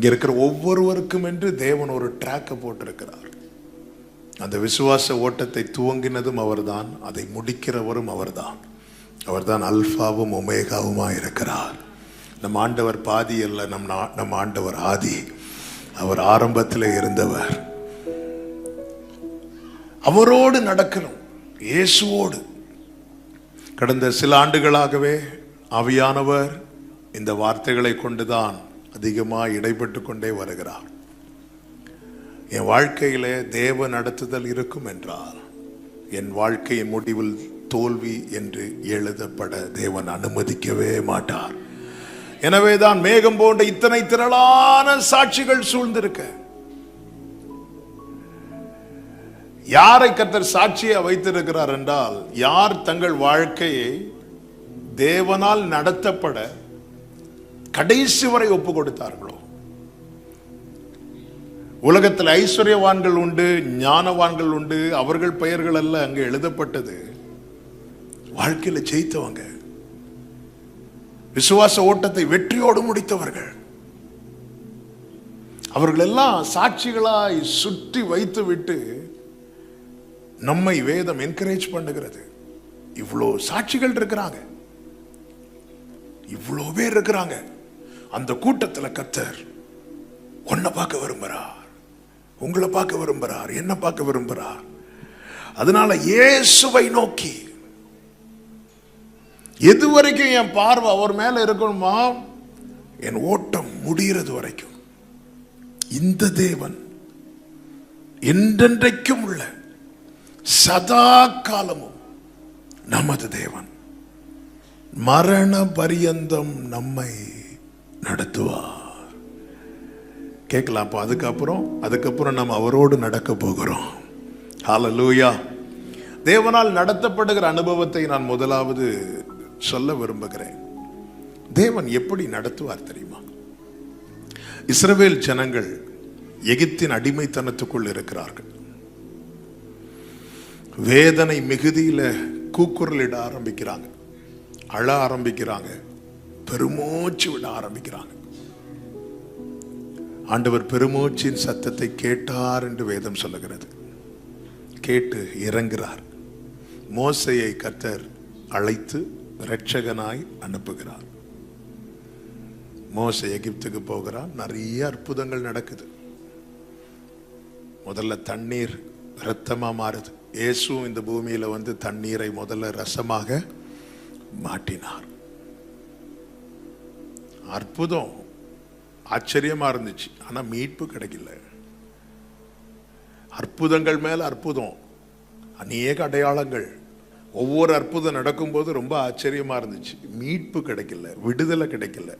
இங்க இருக்கிற ஒவ்வொருவருக்கும் என்று தேவன் ஒரு ட்ராக்கை போட்டிருக்கிறார். அந்த விசுவாச ஓட்டத்தை துவங்கினதும் அவர்தான், அதை முடிக்கிறவரும் அவர்தான். அவர்தான் அல்பாவும் ஒமேகாவுமா இருக்கிறார். நம் ஆண்டவர் பாதி அல்ல, நம் ஆண்டவர் ஆதி. அவர் ஆரம்பத்தில் இருந்தவர். அவரோடு நடக்கணும், இயேசுவோடு. கடந்த சில ஆண்டுகளாகவே ஆவியானவர் இந்த வார்த்தைகளை கொண்டுதான் அதிகமாக இடைப்பட்டு கொண்டே வருகிறார். என் வாழ்க்கையிலே தேவ நடத்துதல் இருக்கும் என்றால் என் வாழ்க்கையின் முடிவில் தோல்வி என்று எழுதப்பட தேவன் அனுமதிக்கவே மாட்டார். எனவேதான் மேகம் போன்ற இத்தனை திரளான சாட்சிகள் சூழ்ந்திருக்க. யாரை கர்த்தர் சாட்சியை வைத்திருக்கிறார் என்றால், யார் தங்கள் வாழ்க்கையை தேவனால் நடத்தப்பட கடைசி வரை ஒப்பு கொடுத்தார்களோ. உலகத்தில் ஐஸ்வர்யவான்கள் உண்டு, ஞானவான்கள் உண்டு. அவர்கள் பெயர்கள் அல்ல அங்கே எழுதப்பட்டது. வாழ்க்கையில் ஜெயித்தவங்க, விசுவாச ஓட்டத்தை வெற்றியோடு முடித்தவர்கள். அவர்கள் எல்லாம் சாட்சிகளாய் சுற்றி வைத்து விட்டு நம்மை வேதம் என்கரேஜ் பண்ணுகிறது. இவ்வளோ சாட்சிகள் இருக்கிறாங்க, இவ்வளோ பேர் இருக்கிறாங்க. அந்த கூட்டத்தில் கர்த்தர் உன்னை பார்க்க விரும்புகிறார், உங்களை பார்க்க விரும்புகிறார், என்ன பார்க்க விரும்புகிறார். அதனால இயேசுவை நோக்கி எது வரைக்கும் என் பார்வை அவர் மேல இருக்கணுமா, என் ஓட்டம் முடிகிறது வரைக்கும். இந்த தேவன் என்றென்றைக்கும் உள்ள சதா காலமும் நமது தேவன். மரண பரியந்தம் நம்மை நடத்துவார். கேட்கலாம். அதுக்கப்புறம் நம்ம அவரோடு நடக்க போகிறோம். ஹல்லேலூயா. தேவனால் நடத்தப்படுகிற அனுபவத்தை நான் முதலாவது சொல்ல விரும்புகிறேன். தேவன் எப்படி நடத்துவார் தெரியுமா? இஸ்ரவேல் ஜனங்கள் எகிப்தின் அடிமைத்தனத்துக்குள் இருக்கிறார்கள். வேதனை மிகுதியில கூக்குரலிட ஆரம்பிக்கிறாங்க, அழ ஆரம்பிக்கிறாங்க, பெருமூச்சு விட ஆரம்பிக்கிறாங்க. ஆண்டவர் பெருமூச்சின் சத்தத்தை கேட்டார் என்று வேதம் சொல்லுகிறது. கேட்டு இறங்குகிறார். மோசேயை கர்த்தர் அழைத்து இரட்சகனாய் அனுப்புகிறார். மோசே எகிப்துக்கு போகிறார். நிறைய அற்புதங்கள் நடக்குது. முதல்ல தண்ணீர் இரத்தமா மாறுது. இயேசுவும் இந்த பூமியில வந்து தண்ணீரை முதல்ல ரசமாக மாட்டினார். அற்புதம், ஆச்சரியமா இருந்துச்சு. ஆனா மீட்பு கிடைக்கல. அற்புதங்கள் மேல அற்புதம், அநேக அடையாளங்கள். ஒவ்வொரு அற்புதம் நடக்கும்போது ரொம்ப ஆச்சரியமா இருந்துச்சு. மீட்பு கிடைக்கல, விடுதலை கிடைக்கல.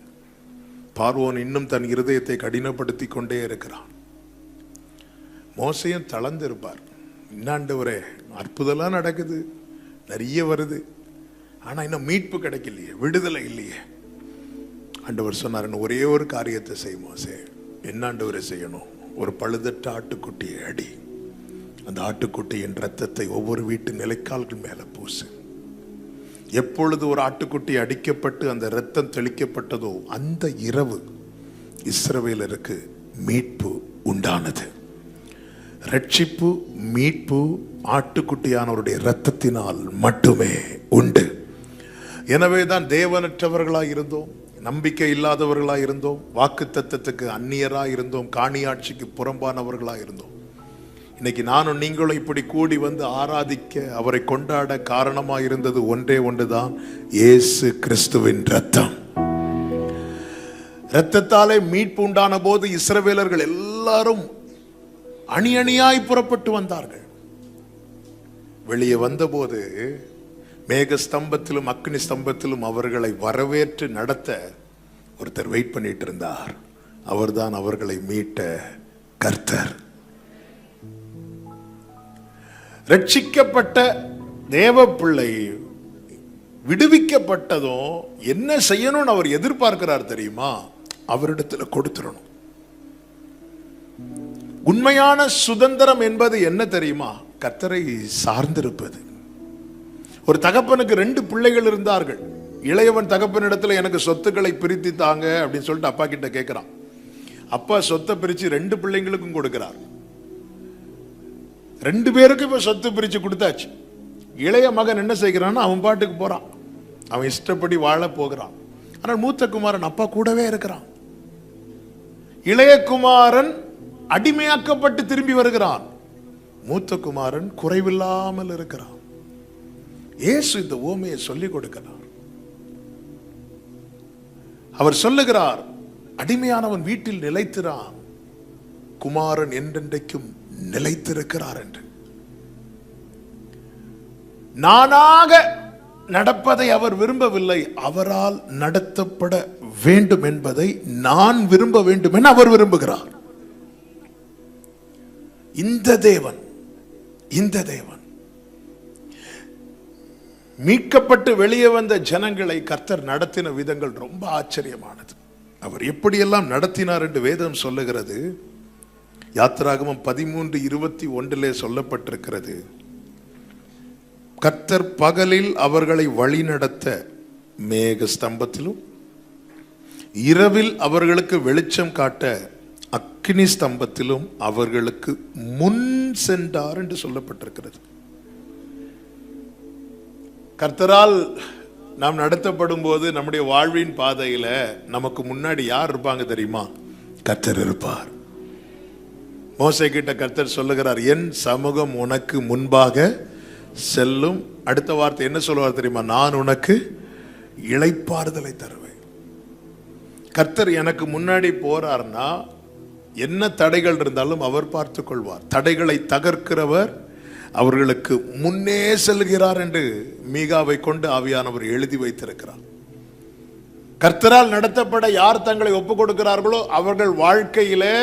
பார்வோன் இன்னும் தன் இருதயத்தை கடினப்படுத்தி கொண்டே இருக்கிறான். மோசையும் தளர்ந்து இருப்பார். இன்னாண்டவரே, அற்புதம்லாம் நடக்குது, நிறைய வருது, ஆனா இன்னும் மீட்பு கிடைக்கலையே, விடுதலை இல்லையே. ஆண்டவர் சொன்னார், ஒரே ஒரு காரியத்தை செய் மோசே. என்ன ஆண்டவரை செய்யணும்? ஒரு பழுதற்ற ஆட்டுக்குட்டியை அடி. அந்த ஆட்டுக்குட்டியின் ரத்தத்தை ஒவ்வொரு வீட்டு நிலைக்கால்கள் மேல பூசு. எப்பொழுது ஒரு ஆட்டுக்குட்டி அடிக்கப்பட்டு அந்த ரத்தம் தெளிக்கப்பட்டதோ அந்த இரவு இஸ்ரவேலருக்கு மீட்பு உண்டானது. ரட்சிப்பு, மீட்பு ஆட்டுக்குட்டியானவருடைய இரத்தத்தினால் மட்டுமே உண்டு. எனவேதான் தேவனற்றவர்களாய் இருந்தோம், நம்பிக்கை இல்லாதவர்களாய் இருந்தோம், வாக்கு தத்தத்துக்கு அந்நியராய் இருந்தோம், காணியாட்சிக்கு புறம்பானவர்களாய் இருந்தோம். இன்னைக்கு நானும் நீங்களும் இப்படி கூடி வந்து ஆராதிக்க, அவரை கொண்டாட காரணமாக இருந்தது ஒன்றே ஒன்றுதான், இயேசு கிறிஸ்துவின் ரத்தம். இரத்தத்தாலே மீட்பு உண்டான போது இஸ்ரவேலர்கள் எல்லாரும் அணி அணியாய் புறப்பட்டு வந்தார்கள். வெளியே வந்தபோது மேக ஸ்தம்பத்திலும் அக்னி ஸ்தம்பத்திலும் அவர்களை வரவேற்று நடத்த ஒருத்தர் வெயிட் பண்ணிட்டு இருந்தார். அவர்தான் அவர்களை மீட்ட கர்த்தர். ரட்சிக்கப்பட்ட தேவ பிள்ளை விடுவிக்கப்பட்டதும் என்ன செய்யணும்னு அவர் எதிர்பார்க்கிறார் தெரியுமா? அவரிடத்துல கொடுத்துடணும். உண்மையான சுதந்திரம் என்பது என்ன தெரியுமா? கர்த்தரை சார்ந்திருப்பது. ஒரு தகப்பனுக்கு 2 பிள்ளைகள் இருந்தார்கள். இளையவன் தகப்பனிடத்துல எனக்கு சொத்துக்களை பிரித்து தாங்க அப்படின்னு சொல்லிட்டு அப்பா கிட்ட கேட்கிறான். அப்பா சொத்தை பிரிச்சு 2 பிள்ளைங்களுக்கும் கொடுக்கிறார். 2 பேருக்கும் இப்ப சொத்து பிரிச்சு கொடுத்தாச்சு. இளைய மகன் என்ன செய்கிறான்? அவன் பாட்டுக்கு போறான், அவன் இஷ்டப்படி வாழ போகிறான். ஆனால் மூத்த குமாரன் அப்பா கூடவே இருக்கிறான். இளைய குமாரன் அடிமையாக்கப்பட்டு திரும்பி வருகிறான், மூத்த குமாரன் குறைவில்லாமல் இருக்கிறான். இயேசு இந்த உவமையை சொல்லிக் கொடுக்கிறார். அவர் சொல்லுகிறார், அடிமையானவன் வீட்டில் நிலைத்திறான், குமாரன் என்றென்றைக்கும் நிலைத்திருக்கிறார் என்று. நானாக நடப்பதை அவர் விரும்பவில்லை, அவரால் நடத்தப்பட வேண்டும் என்பதை நான் விரும்ப வேண்டும் என அவர் விரும்புகிறார். இந்த தேவன் மீட்கப்பட்டு வெளியே வந்த ஜனங்களை கர்த்தர் நடத்தின விதங்கள் ரொம்ப ஆச்சரியமானது. அவர் எப்படியெல்லாம் நடத்தினார் என்று வேதம் சொல்லுகிறது. யாத்திராகமம் 13:21 சொல்லப்பட்டிருக்கிறது, கர்த்தர் பகலில் அவர்களை வழிநடத்த மேக ஸ்தம்பத்திலும், இரவில் அவர்களுக்கு வெளிச்சம் காட்ட அக்கினி ஸ்தம்பத்திலும் அவர்களுக்கு முன் சென்றார் என்று சொல்லப்பட்டிருக்கிறது. கர்த்தரால் நாம் நடத்தப்படும் போது நம்முடைய வாழ்வின் பாதையில நமக்கு முன்னாடி யார் இருப்பாங்க தெரியுமா? கர்த்தர் இருப்பார். மோசே கிட்ட கர்த்தர் சொல்லுகிறார், என் சமூகம் உனக்கு முன்பாக செல்லும். அடுத்த வார்த்தை என்ன சொல்லுவார் தெரியுமா? நான் உனக்கு இளைப்பாறுதலை தருவேன். கர்த்தர் எனக்கு முன்னாடி போறார்னா என்ன தடைகள் இருந்தாலும் அவர் பார்த்துக் கொள்வார். தடைகளை தகர்க்கிறவர் அவர்களுக்கு முன்னே செல்கிறார் என்று மீகாவை கொண்டு ஆவியானவர் எழுதி வைத்திருக்கிறார். கர்த்தரால் நடத்தப்பட யார் தங்களை ஒப்புக் கொடுக்கிறார்களோ அவர்கள் வாழ்க்கையிலே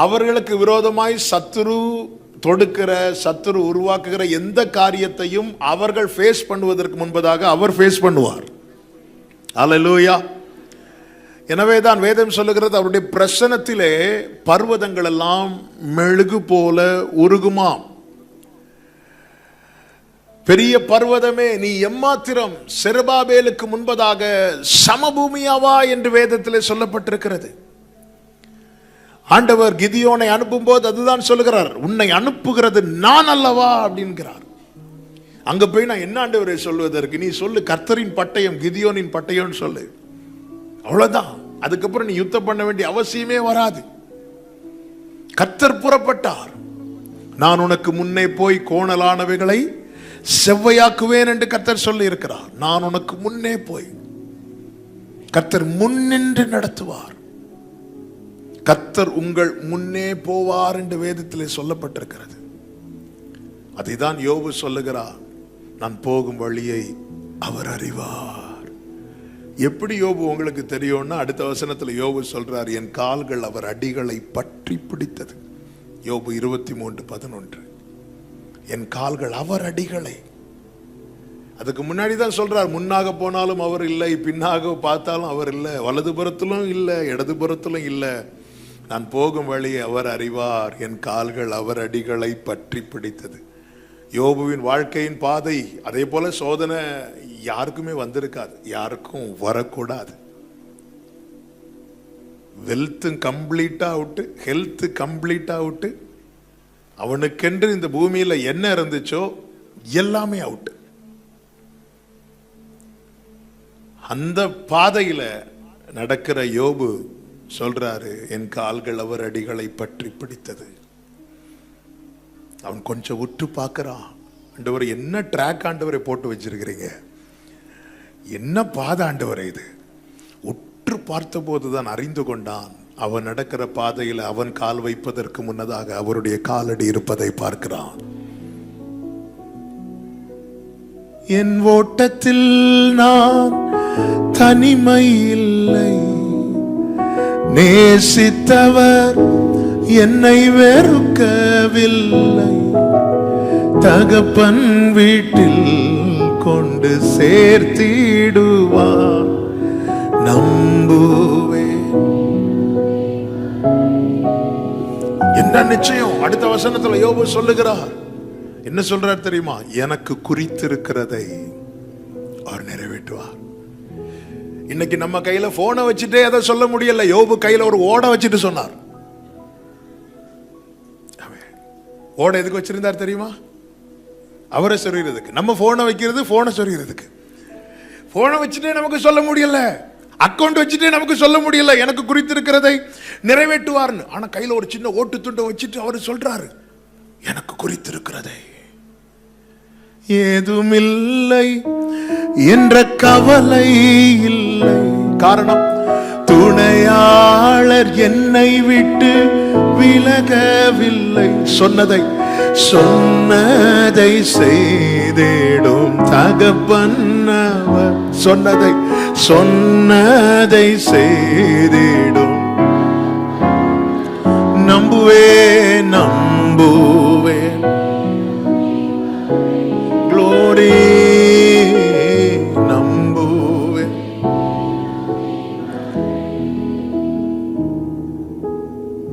அவர்களுக்கு விரோதமாய் சத்துரு தொடுக்கிற, சத்துரு உருவாக்குகிற எந்த காரியத்தையும் அவர்கள் ஃபேஸ் பண்ணுவதற்கு முன்பதாக அவர் ஃபேஸ் பண்ணுவார். அல்லேலூயா. எனவே தான் வேதம் சொல்லுகிறது, அவருடைய பிரசன்னத்திலே பர்வதங்கள் எல்லாம் மெழுகு போல உருகுமாம். பெரிய பர்வதமே நீ எம்மாத்திரம் செருபாபேலுக்கு முன்பதாக சமபூமியாவா என்று வேதத்திலே சொல்லப்பட்டிருக்கிறது. ஆண்டவர் கிதியோனை அனுப்பும் போது அதுதான் சொல்லுகிறார், உன்னை அனுப்புகிறது நான் அல்லவா அப்படின்கிறார். அங்க போய் நான் என்ன ஆண்டவரை சொல்வதற்கு? நீ சொல்லு, கர்த்தரின் பட்டயம் கிதியோனின் பட்டயம் சொல்லு, அவ்வளவுதான். அதுக்கப்புறம் நீ யுத்தம் பண்ண வேண்டிய அவசியமே வராது. கர்த்தர் புறப்பட்டார், நான் உனக்கு முன்னே போய் கோணலானவைகளை செவ்வையாக்குவேன் என்று கர்த்தர் சொல்லி இருக்கிறார். நான் உனக்கு முன்னே போய், கர்த்தர் முன்னின்று நடத்துவார், கர்த்தர் உங்கள் முன்னே போவார் என்று வேதத்திலே சொல்லப்பட்டிருக்கிறது. அதைதான் யோபு சொல்லுகிறார், நான் போகும் வழியை அவர் அறிவார். எப்படி யோபு உங்களுக்கு தெரியும்னா, அடுத்த வசனத்தில் யோபு சொல்றார், என் கால்கள் அவர் அடிகளை பற்றி பிடித்தது. யோபு 23:11. என் கால்கள் அவர் அடிகளை. அதுக்கு முன்னாடி தான் சொல்றார், முன்னாக போனாலும் அவர் இல்லை, பின்னாக பார்த்தாலும் அவர் இல்லை, வலதுபுறத்திலும் இல்லை, இடதுபுறத்திலும் இல்லை, நான் போகும் வழியை அவர் அறிவார், என் கால்கள் அவர் அடிகளை பற்றி பிடித்தது. யோபுவின் வாழ்க்கையின் பாதை அதே போல சோதனை யாருக்குமே வந்திருக்காது, யாருக்கும் வரக்கூடாது. வெல்த் கம்ப்ளீட்டா அவுட்டு, ஹெல்த் கம்ப்ளீட்டா அவுட்டு, அவனுக்கென்று இந்த பூமியில என்ன இருந்துச்சோ எல்லாமே அவுட்டு. அந்த பாதையில நடக்கிற யோபு சொல்றாரு, என் கால்கள் அவர் அடிகளை பற்றி பிடித்தது. அவன் கொஞ்சம் உற்று பார்க்கிறான், ஆண்டவரை என்ன ட்ராக் ஆண்டவரை போட்டு வச்சிருக்கிறீங்க, என்ன பாதை ஆண்டவரை இது. உற்று பார்த்த போதுதான் அறிந்து கொண்டான், அவன் நடக்கிற பாதையில் அவன் கால் வைப்பதற்கு முன்னதாக அவருடைய காலடி இருப்பதை பார்க்கிறான். என் ஓட்டத்தில் நான் தனிமை இல்லை, நேசித்தவர் என்னை வெறுக்கவில்லை, தகப்பன் வீட்டில் கொண்டு சேர்த்திடுவான், நம்புவே. என்ன நிச்சயம்? அடுத்த வசனத்துல யோபு சொல்லுகிறார், என்ன சொல்றார் தெரியுமா? எனக்கு குறித்திருக்கிறதை அவர் நிறைவேற்றுவார். இன்னைக்கு நம்ம கையில போனை வச்சுட்டே அதை சொல்ல முடியல. யோபு கையில ஒரு ஓடை வச்சுட்டு சொன்னார். ஓடை எதுக்கு வச்சிருந்தார் தெரியுமா? அவரை சொருகிறதுக்கு. நம்ம போனை வைக்கிறது போனை சொருகிறதுக்கு. போனை வச்சுட்டே நமக்கு சொல்ல முடியல, அக்கௌண்ட் வச்சுட்டே நமக்கு சொல்ல முடியல எனக்கு குறித்திருக்கிறதை நிறைவேற்றுவார்னு. ஆனா கையில ஒரு சின்ன ஓட்டு துண்டை வச்சுட்டு அவர் சொல்றாரு, எனக்கு குறித்திருக்கிறதை ஏதுமில்லை என்ற கவலை இல்லை. காரணம், துணையாளர் என்னை விட்டு விலகவில்லை. சொன்னதை செய்திடும் தகப்பன்னவர். சொன்னதை செய்திடும். நம்புவேன் க்ளோரி, நம்புவேன்.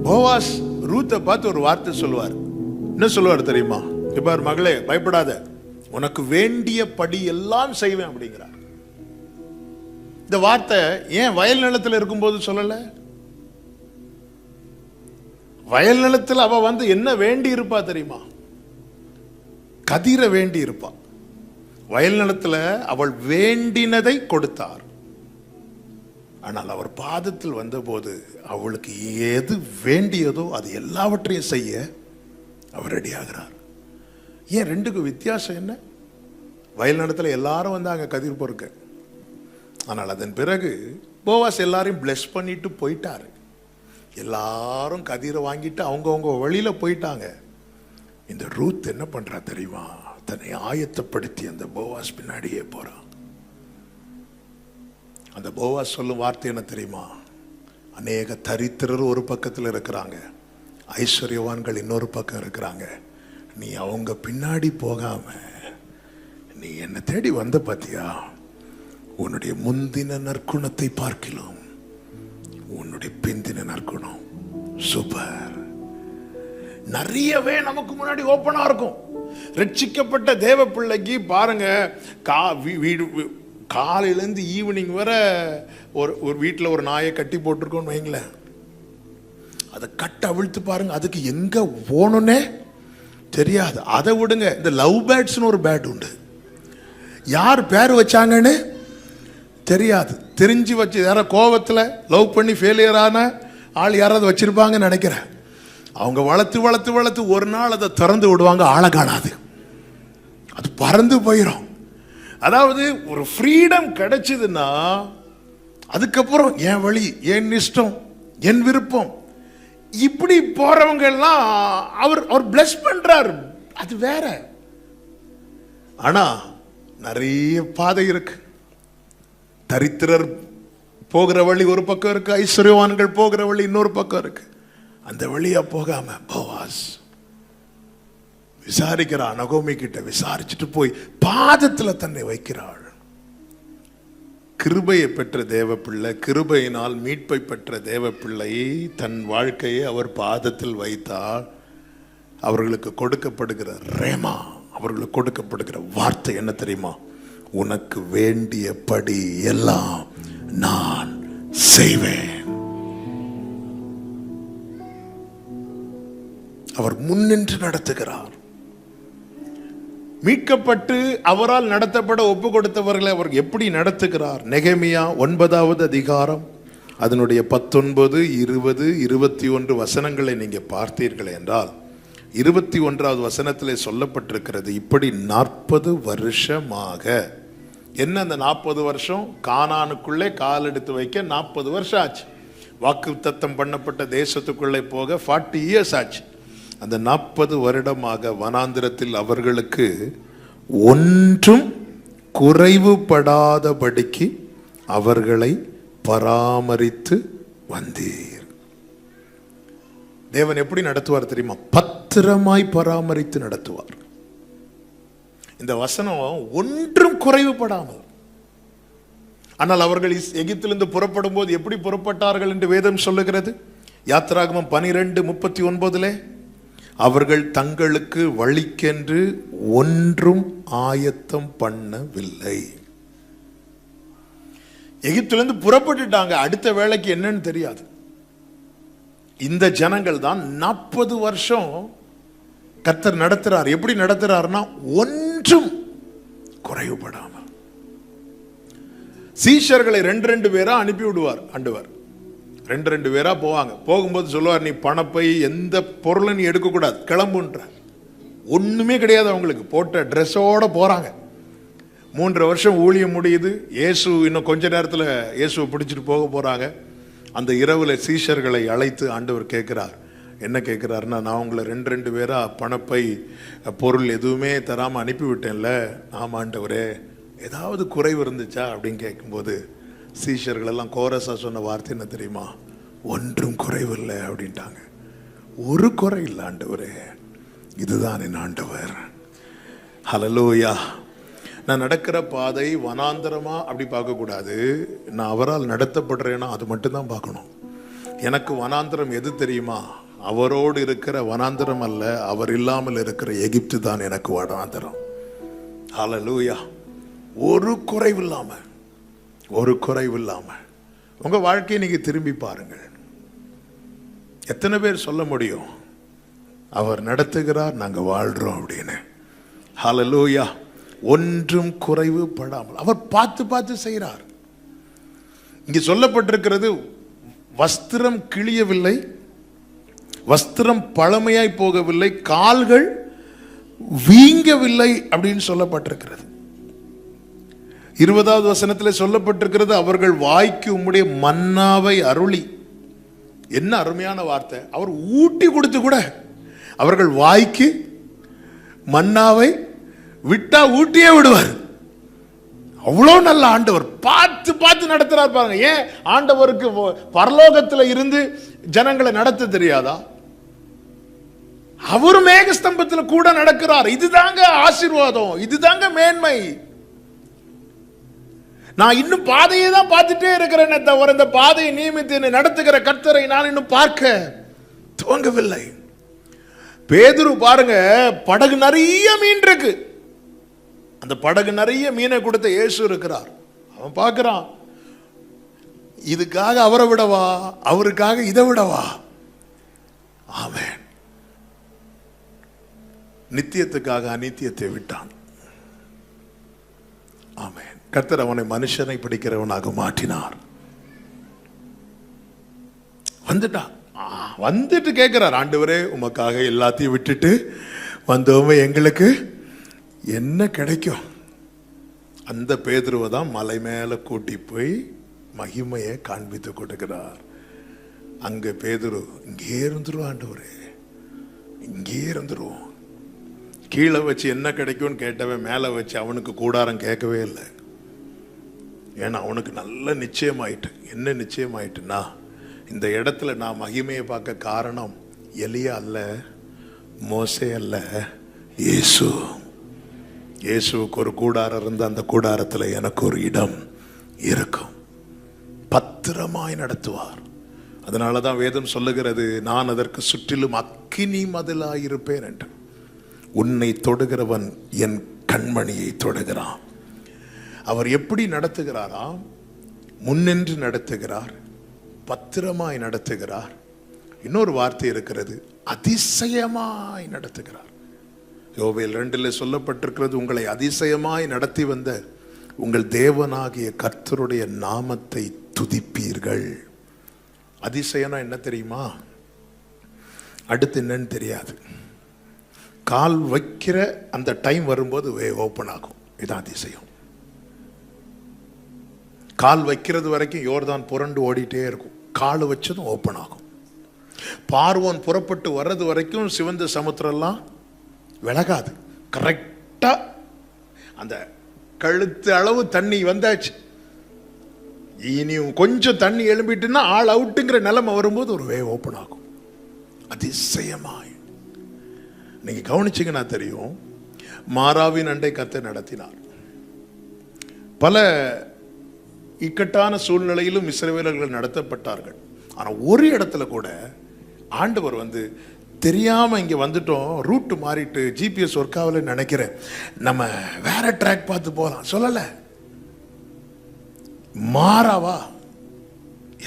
போவாஸ் ரூத்தை பார்த்து ஒரு வார்த்தை சொல்லுவார். என்ன சொல்லுவார் தெரியுமா? இப்பார் மகளே, பயப்படாத, உனக்கு வேண்டிய படி எல்லாம் செய்வேன் அப்படிங்கிறார். இந்த வார்த்தை ஏன் வயல் நிலத்தில் இருக்கும்போது சொல்லல? வயல் நிலத்தில் அவ வந்து என்ன வேண்டி இருப்பா தெரியுமா? கதிர வேண்டி இருப்பா. வயல் நிலத்தில் அவள் வேண்டினதை கொடுத்தார். ஆனால் அவர் பாதத்தில் வந்தபோது அவளுக்கு எது வேண்டியதோ அது எல்லாவற்றையும் செய்ய அவர் ரெடி ஆகிறார். ஏன் ரெண்டுக்கும் வித்தியாசம் என்ன? வயல் நிலத்தில் எல்லாரும் வந்தாங்க கதிர் பொறுக்க. ஆனால் அதன் பிறகு போவாஸ் எல்லாரையும் பிளஸ் பண்ணிட்டு போயிட்டாரு. எல்லாரும் கதிரை வாங்கிட்டு அவங்கவுங்க வழியில போயிட்டாங்க. இந்த ரூத் என்ன பண்றா தெரியுமா? தன்னை ஆயத்தப்படுத்தி அந்த போவாஸ் பின்னாடியே போறான். அந்த போவாஸ் சொல்லும் வார்த்தை என்ன தெரியுமா? அநேக தரித்திரர் ஒரு பக்கத்தில் இருக்கிறாங்க, ஐஸ்வர்யவான்கள் இன்னொரு பக்கம் இருக்கிறாங்க. நீ அவங்க பின்னாடி போகாம நீ என்ன தேடி வந்த பாத்தியா? உன்னுடைய முந்தின நற்குணத்தை பார்க்கலாம் உன்னுடைய பிந்தின நற்குணம் சூப்பர். நிறையவே நமக்கு முன்னாடி ஓப்பனா இருக்கும். ரட்சிக்கப்பட்ட தேவ பிள்ளைக்கு பாருங்க, காலையிலேருந்து ஈவினிங் வர ஒரு வீட்டில் ஒரு நாயை கட்டி போட்டிருக்கோன்னு வைங்களேன். அதை கட்ட அவிழ்த்து பாருங்க, அதுக்கு எங்க போகணுன்னே தெரியாது. அதை விடுங்க, இந்த லவ் பேர்ட்ஸ்னு ஒரு பேர்ட் உண்டு. யார் பேர் வச்சாங்கன்னு தெரியாது. தெரிஞ்சு வச்சு யாராவது கோபத்தில் லவ் பண்ணி ஃபெயிலியர் ஆன ஆள் யாராவது வச்சிருப்பாங்கன்னு நினைக்கிறேன். அவங்க வளர்த்து வளர்த்து வளர்த்து ஒரு நாள் அதை திறந்து விடுவாங்க, ஆளை காணாது, அது பறந்து போயிடும். அதாவது ஒரு ஃப்ரீடம் கிடைச்சதுன்னா அதுக்கப்புறம் என் வழி, என் இஷ்டம், என் விருப்பம், இப்படி போறவங்க எல்லாம் அவர் பிளஸ் பண்றார், அது வேற. ஆனா நிறைய பாதை இருக்கு. தரித்திரர் போகிற வழி ஒரு பக்கம் இருக்கு, ஐஸ்வர்யவான்கள் போகிற வழி இன்னொரு பக்கம் இருக்கு. அந்த வழியா போகாம போவாஸ் விசாரிக்கிறான். நகோமி கிட்ட விசாரிச்சுட்டு போய் பாதத்துல தன்னை வைக்கிறாள். கிருபையை பெற்ற தேவ பிள்ளை, கிருபையினால் மீட்பை பெற்ற தேவ பிள்ளை தன் வாழ்க்கையை அவர் பாதத்தில் வைத்தால் அவர்களுக்கு கொடுக்கப்படுகிற ரேமா, அவர்களுக்கு கொடுக்கப்படுகிற வார்த்தை என்ன தெரியுமா? உனக்கு வேண்டிய படி எல்லாம் நான் செய்வேன். அவர் முன்னின்று நடத்துகிறார். மீட்கப்பட்டு அவரால் நடத்தப்பட ஒப்பு கொடுத்தவர்களை அவர் எப்படி நடத்துகிறார்? நெகேமியா 9வது அதிகாரம் அதனுடைய 19, 20, 21 வசனங்களை நீங்க பார்த்தீர்கள் என்றால் 21வது வசனத்திலே சொல்லப்பட்டிருக்கிறது, இப்படி 40 வருஷமாக. என்ன அந்த 40 வருஷம்? கானானுக்குள்ளே கால் எடுத்து வைக்க 40 வருஷம் ஆச்சு. வாக்குத்தத்தம் பண்ணப்பட்ட தேசத்துக்குள்ளே போக 40 இயர்ஸ் ஆச்சு. அந்த 40 வருடமாக வனாந்திரத்தில் அவர்களுக்கு ஒன்றும் குறைவுபடாதபடிக்கு அவர்களை பராமரித்து வந்தீர். தேவன் எப்படி நடத்துவார் தெரியுமா? பத்திரமாய் பராமரித்து நடத்துவார். இந்த வசனம் ஒன்றும் குறைவுபடாமல். ஆனால் அவர்கள் எகிப்திலிருந்து புறப்படும் போது எப்படி புறப்பட்டார்கள் என்று வேதம் சொல்லுகிறது. யாத்திராகமம் 12:39 அவர்கள் தங்களுக்கு வழிக்கென்று ஒன்றும் ஆயத்தம் பண்ணவில்லை. எகிப்திலிருந்து புறப்பட்டுட்டாங்க. அடுத்த வேலைக்கு என்னன்னு தெரியாது. இந்த ஜனங்கள் தான் 40 வருஷம் கர்த்தர் நடத்துறார். எப்படி நடத்துறாருன்னா ஒன்றும் குறைவுபடாமல். சீஷர்களை 2 பேரா அனுப்பி விடுவார் ஆண்டவர். 2 பேரா போவாங்க. போகும்போது சொல்லுவார், நீ பணப்பை எந்த பொருளை நீ எடுக்கக்கூடாது, கிளம்புன்ற. ஒண்ணுமே கிடையாது அவங்களுக்கு. போட்ட ட்ரெஸ்ஸோட போறாங்க. 3 வருஷம் ஊழியம் முடியுது. இயேசு இன்னும் கொஞ்ச நேரத்தில் இயேசுவை பிடிச்சிட்டு போக போறாங்க. அந்த இரவுல சீஷர்களை அழைத்து ஆண்டவர் கேட்கிறார். என்ன கேட்கிறாருன்னா, நான் உங்களை 2 பேரா பணப்பை பொருள் எதுவுமே தராம அனுப்பி விட்டேன்ல. ஆமா ஆண்டவரே, ஏதாவது குறைவு இருந்துச்சா அப்படின்னு கேட்கும்போது சீஷர்கள் எல்லாம் கோரஸா சொன்ன வார்த்தை என்ன தெரியுமா? ஒன்றும் குறைவில்லை அப்படின்ட்டாங்க. ஒரு குறை இல்லை ஆண்டவரே, இதுதான் என் ஆண்டவர். ஹல்லேலூயா. நான் நடக்கிற பாதை வனாந்தரமா அப்படி பார்க்கக்கூடாது. நான் அவரால் நடத்தப்படுறேன்னா அது மட்டும்தான் பார்க்கணும். எனக்கு வனாந்தரம் எது தெரியுமா? அவரோடு இருக்கிற வனாந்தரம் அல்ல, அவர் இல்லாமல் இருக்கிற எகிப்து தான் எனக்கு வனாந்தரம். ஹல்லேலூயா. ஒரு குறைவில்லாம, ஒரு குறைவில்லாம உங்க வாழ்க்கையை நீங்க திரும்பி பாருங்கள். எத்தனை பேர் சொல்ல முடியும் அவர் நடத்துகிறார், நாங்க வாழ்றோம் அப்படின்னு? ஹல்லேலூயா. ஒன்றும் குறைவு படாமல் அவர் பார்த்து பார்த்து செய்கிறார். இங்க சொல்லப்பட்டிருக்கிறது, வஸ்திரம் கிழியவில்லை, வஸ்திரம் பழமையாய் போகவில்லை, கால்கள் வீங்கவில்லை அப்படின்னு சொல்லப்பட்டிருக்கிறது. 20வது வசனத்தில் சொல்லப்பட்டிருக்கிறது, அவர்கள் வாய்க்கு உம்முடைய மன்னாவை அருளி. என்ன அருமையான வார்த்தை! அவர் ஊட்டி கொடுத்து கூட அவர்கள் வாய்க்கு மன்னாவை விட்டா ஊட்டியே விடுவார். அவ்வளோ நல்ல ஆண்டவர். பார்த்து பார்த்து நடத்துறார் பாருங்க. ஏன் ஆண்டவருக்கு பரலோகத்தில் இருந்து ஜனங்களை நடத்த தெரியாதா? அவரு மேகஸ்தம்பத்தில் கூட நடக்கிறார். இதுதாங்க ஆசீர்வாதம், இதுதாங்க மேன்மை. நான் இன்னும் பாதையை தான் பார்த்துட்டே இருக்கிறேன் தவிர இந்த பாதையை நியமித்து நடத்துகிற கர்த்தரை நான் இன்னும் பார்க்க துவங்கவில்லை. பேதுரு பாருங்க, படகு நிறைய மீன் இருக்கு. அந்த படகு நிறைய மீனை கொடுத்த இயேசு இருக்கிறார். அவன் பார்க்கிறான், இதுக்காக அவரை விடவா, அவருக்காக இதை விடவா? ஆமென். நித்தியத்துக்காக அநித்தியத்தை விட்டான். ஆமென். கர்த்தர் அவனை மனுஷனை பிடிக்கிறவனாக மாற்றினார். வந்துட்டான். வந்துட்டு கேட்கிறார், ஆண்டவரே உமக்காக எல்லாத்தையும் விட்டுட்டு வந்தோமே, எங்களுக்கு என்ன கிடைக்கும்? அந்த பேதுருவை தான் மலை மேல கூட்டி போய் மகிமையை காண்பித்து கொடுக்கிறார். அங்க பேதுரு, இங்கே இருந்துரும் ஆண்டவரே, இங்கே இருந்துரும். கீழே வச்சு என்ன கிடைக்கும்னு கேட்டவன் மேலே வச்சு அவனுக்கு கூடாரம் கேட்கவே இல்லை. ஏன்னா அவனுக்கு நல்ல நிச்சயமாயிட்டு. என்ன நிச்சயமாயிட்டுன்னா, இந்த இடத்துல நான் மகிமையை பார்க்க காரணம் எலியா அல்ல, மோசே அல்ல, இயேசு. இயேசுவுக்கு ஒரு கூடாரம் இருந்து அந்த கூடாரத்தில் எனக்கு ஒரு இடம் இருக்கும். பத்திரமாய் நடத்துவார். அதனால தான் வேதம் சொல்லுகிறது, நான் அதற்கு சுற்றிலும் அக்கினி மதிலாயிருப்பேன் என்று. உன்னை தொடுகிறவன் என் கண்மணியை தொடுகிறான். அவர் எப்படி நடத்துகிறாரா? முன்னின்று நடத்துகிறார், பத்திரமாய் நடத்துகிறார். இன்னொரு வார்த்தை இருக்கிறது, அதிசயமாய் நடத்துகிறார். யோவேல் 2 சொல்லப்பட்டிருக்கிறது, உங்களை அதிசயமாய் நடத்தி வந்த உங்கள் தேவனாகிய கர்த்தருடைய நாமத்தை துதிப்பீர்கள். அதிசயம்னா என்ன தெரியுமா? அடுத்து என்னன்னு தெரியாது. கால் வைக்கிற அந்த டைம் வரும்போது ஓப்பன் ஆகும். இதுதான் அதிசயம். கால் வைக்கிறது வரைக்கும் யோர்தான் புரண்டு ஓடிட்டே இருக்கும். கால் வச்சதும் ஓப்பன் ஆகும். பார்வோன் புறப்பட்டு வர்றது வரைக்கும் சிவந்த சமுத்திரம்லாம் விலகாது. கரெக்டா அந்த கழுத்து அளவு தண்ணி வந்தாச்சு. இனியும் கொஞ்சம் தண்ணி எழும்பிட்டுன்னா ஆள் அவுட்டுங்கிற நிலைமை வரும்போது ஒரு வே ஓப்பன் ஆகும். அதிசயமாய் நீங்க கவனிச்சீங்கன்னா தெரியும். மாராவின் அண்டை கர்த்தர் நடத்தினார். பல இக்கட்டான சூழ்நிலையிலும் இஸ்ரவேலர்கள் நடத்தப்பட்டார்கள். ஆனா ஒரு இடத்துல கூட ஆண்டவர் தெரியாம இங்க வந்துட்டோம், ரூட் மாறிட்டு ஜிபிஎஸ் ஒர்க் ஆகல நினைக்கிறேன், நம்ம வேற ட்ராக் பார்த்து போகலாம் சொல்லல. மாறாவா?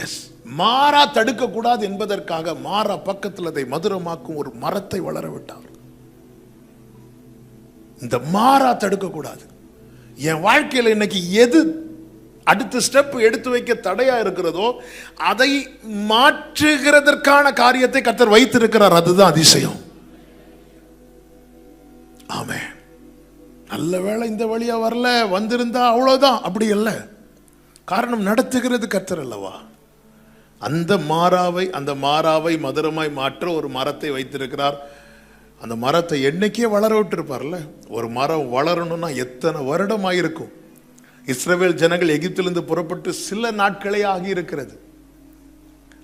எஸ், மாறா தடுக்க கூடாது என்பதற்காக மாறா பக்கத்தில் அதை மதுரமாக்கும் ஒரு மரத்தை வளர விட்டார். இந்த மாறா தடுக்க கூடாது. என் வாழ்க்கையில் இன்னைக்கு எது அடுத்த ஸ்டெப் எடுத்து வைக்க தடையா இருக்கிறதோ அதை மாற்றுகிறதற்கான காரியத்தை கர்த்தர் வைத்திருக்கிறார். அதுதான் அதிசயம். ஆமே, நல்ல வேளை இந்த வழியா வரல, வந்திருந்தா அவ்வளவுதான். அப்படி இல்லை. காரணம், நடத்துகிறது கர்த்தர் அல்லவா. அந்த மாறாவை மதுரமாய் மாற்ற ஒரு மரத்தை வைத்திருக்கிறார். அந்த மரத்தை என்னைக்கே வளர விட்டுருப்பார்ல. ஒரு மரம் வளரணும்னா எத்தனை வருடம் ஆகியிருக்கும். இஸ்ரவேல் ஜனங்கள் எகிப்திலிருந்து புறப்பட்டு சில நாட்களே ஆகியிருக்கிறது.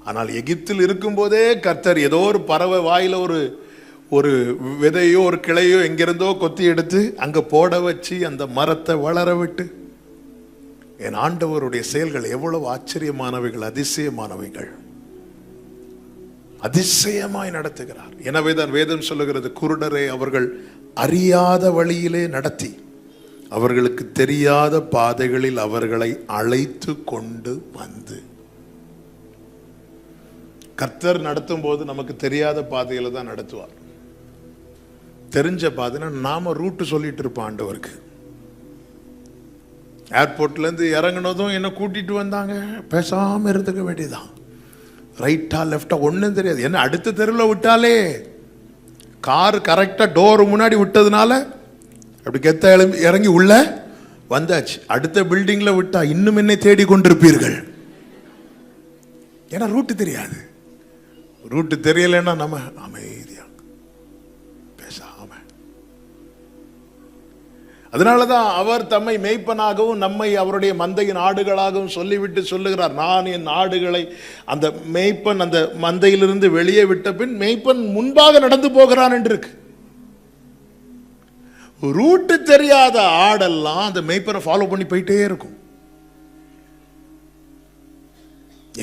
ஆனால் எகிப்தில் இருக்கும் போதே கர்த்தர் ஏதோ ஒரு பறவை வாயில ஒரு விதையோ ஒரு கிளையோ எங்கிருந்தோ கொத்தி எடுத்து அங்க போட வச்சு அந்த மரத்தை வளர விட்டு, என் ஆண்டவருடைய செயல்கள் எவ்வளவு ஆச்சரியமானவைகள், அதிசயமானவைகள். அதிசயமாய் நடத்துகிறார். எனவேதான் வேதம் சொல்லுகிறது, குருடரை அவர்கள் அறியாத வழியிலே நடத்தி அவர்களுக்கு தெரியாத பாதைகளில் அவர்களை அழைத்து கொண்டு வந்து. கர்த்தர் நடத்தும் போது நமக்கு தெரியாத பாதையில தான் நடத்துவார். தெரிஞ்ச பாதைனா நாம ரூட்டு சொல்லிட்டு இருப்போம் ஆண்டவருக்கு. ஏர்போர்ட்ல இருந்து இறங்கினதும் என்ன கூட்டிட்டு வந்தாங்க, பேசாம இருந்துக்க வேண்டியதான். ரைட்டா லெஃப்டா ஒன்றும் தெரியாது. என்ன அடுத்த தெருவில் விட்டாலே கார் கரெக்டா டோர் முன்னாடி விட்டதுனால அப்படி கெத்த இறங்கி உள்ள வந்தாச்சு. அடுத்த பில்டிங்ல விட்டா இன்னும் என்னை தேடி கொண்டிருப்பீர்கள். ஏன்னா ரூட்டு தெரியாது. ரூட்டு தெரியலன்னா நம்ம அமைதியா பேசாம. அதனாலதான் அவர் தம்மை மேய்ப்பனாகவும் நம்மை அவருடைய மந்தையின் ஆடுகளாகவும் சொல்லிவிட்டு சொல்லுகிறார், நான் என் ஆடுகளை அந்த மேய்ப்பன் அந்த மந்தையிலிருந்து வெளியே விட்ட பின் மேய்ப்பன் முன்பாக நடந்து போகிறான் என்று இருக்கு. ரூட்டு தெரியாத ஆடெல்லாம் அந்த மேய்ப்பனை ஃபாலோ பண்ணி போயிட்டே இருக்கும்.